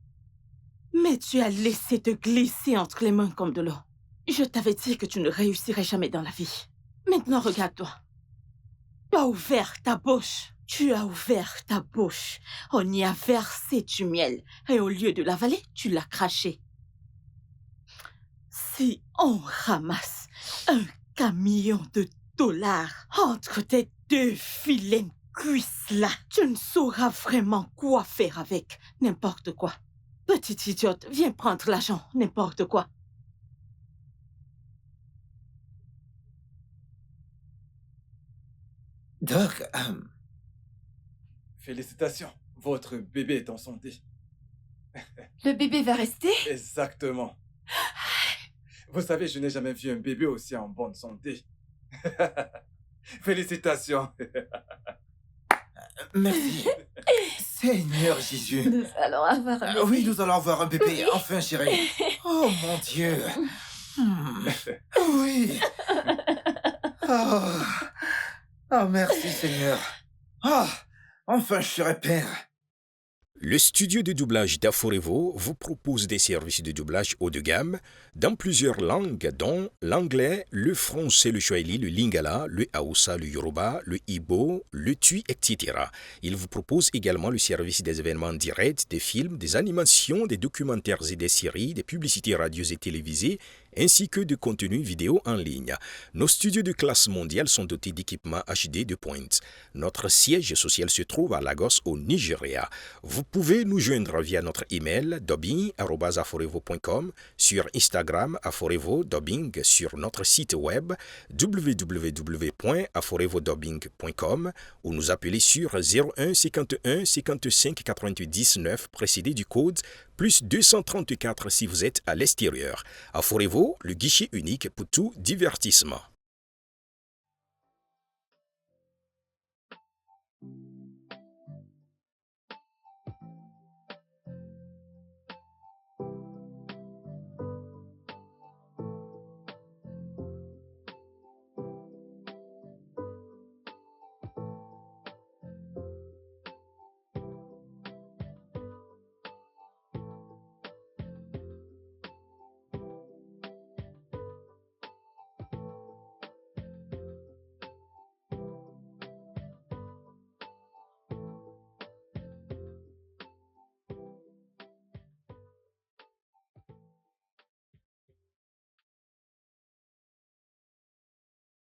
Mais tu as laissé te glisser entre les mains comme de l'eau. Je t'avais dit que tu ne réussirais jamais dans la vie. Maintenant, regarde-toi. Tu as ouvert ta bouche. Tu as ouvert ta bouche. On y a versé du miel. Et au lieu de l'avaler, tu l'as craché. Si on ramasse un camion de dollars entre tes deux vilaines cuisses-là, tu ne sauras vraiment quoi faire avec. N'importe quoi. Petite idiote, viens prendre l'argent. N'importe quoi. Doc, Félicitations, votre bébé est en santé. Le bébé va rester? Exactement. Vous savez, je n'ai jamais vu un bébé aussi en bonne santé. Félicitations. merci. Seigneur Jésus. Nous allons avoir un bébé. Oui, nous allons avoir un bébé, enfin, chérie. Oh, mon Dieu. Oui. Oh. Oh, merci, Seigneur. Ah, enfin, je serai père. Le studio de doublage d'Aforevo vous propose des services de doublage haut de gamme dans plusieurs langues, dont l'anglais, le français, le swahili, le lingala, le hausa, le yoruba, le igbo, le tui, etc. Il vous propose également le service des événements directs, des films, des animations, des documentaires et des séries, des publicités radio et télévisées, ainsi que de contenus vidéo en ligne. Nos studios de classe mondiale sont dotés d'équipements HD de pointe. Notre siège social se trouve à Lagos, au Nigeria. Vous pouvez nous joindre via notre email dubbing@aforevo.com, sur Instagram Aforevo Dubbing, sur notre site web www.aforevodubbing.com ou nous appeler sur 01 51 55 90 9 précédé du code plus 234 si vous êtes à l'extérieur. Aforevo, le guichet unique pour tout divertissement.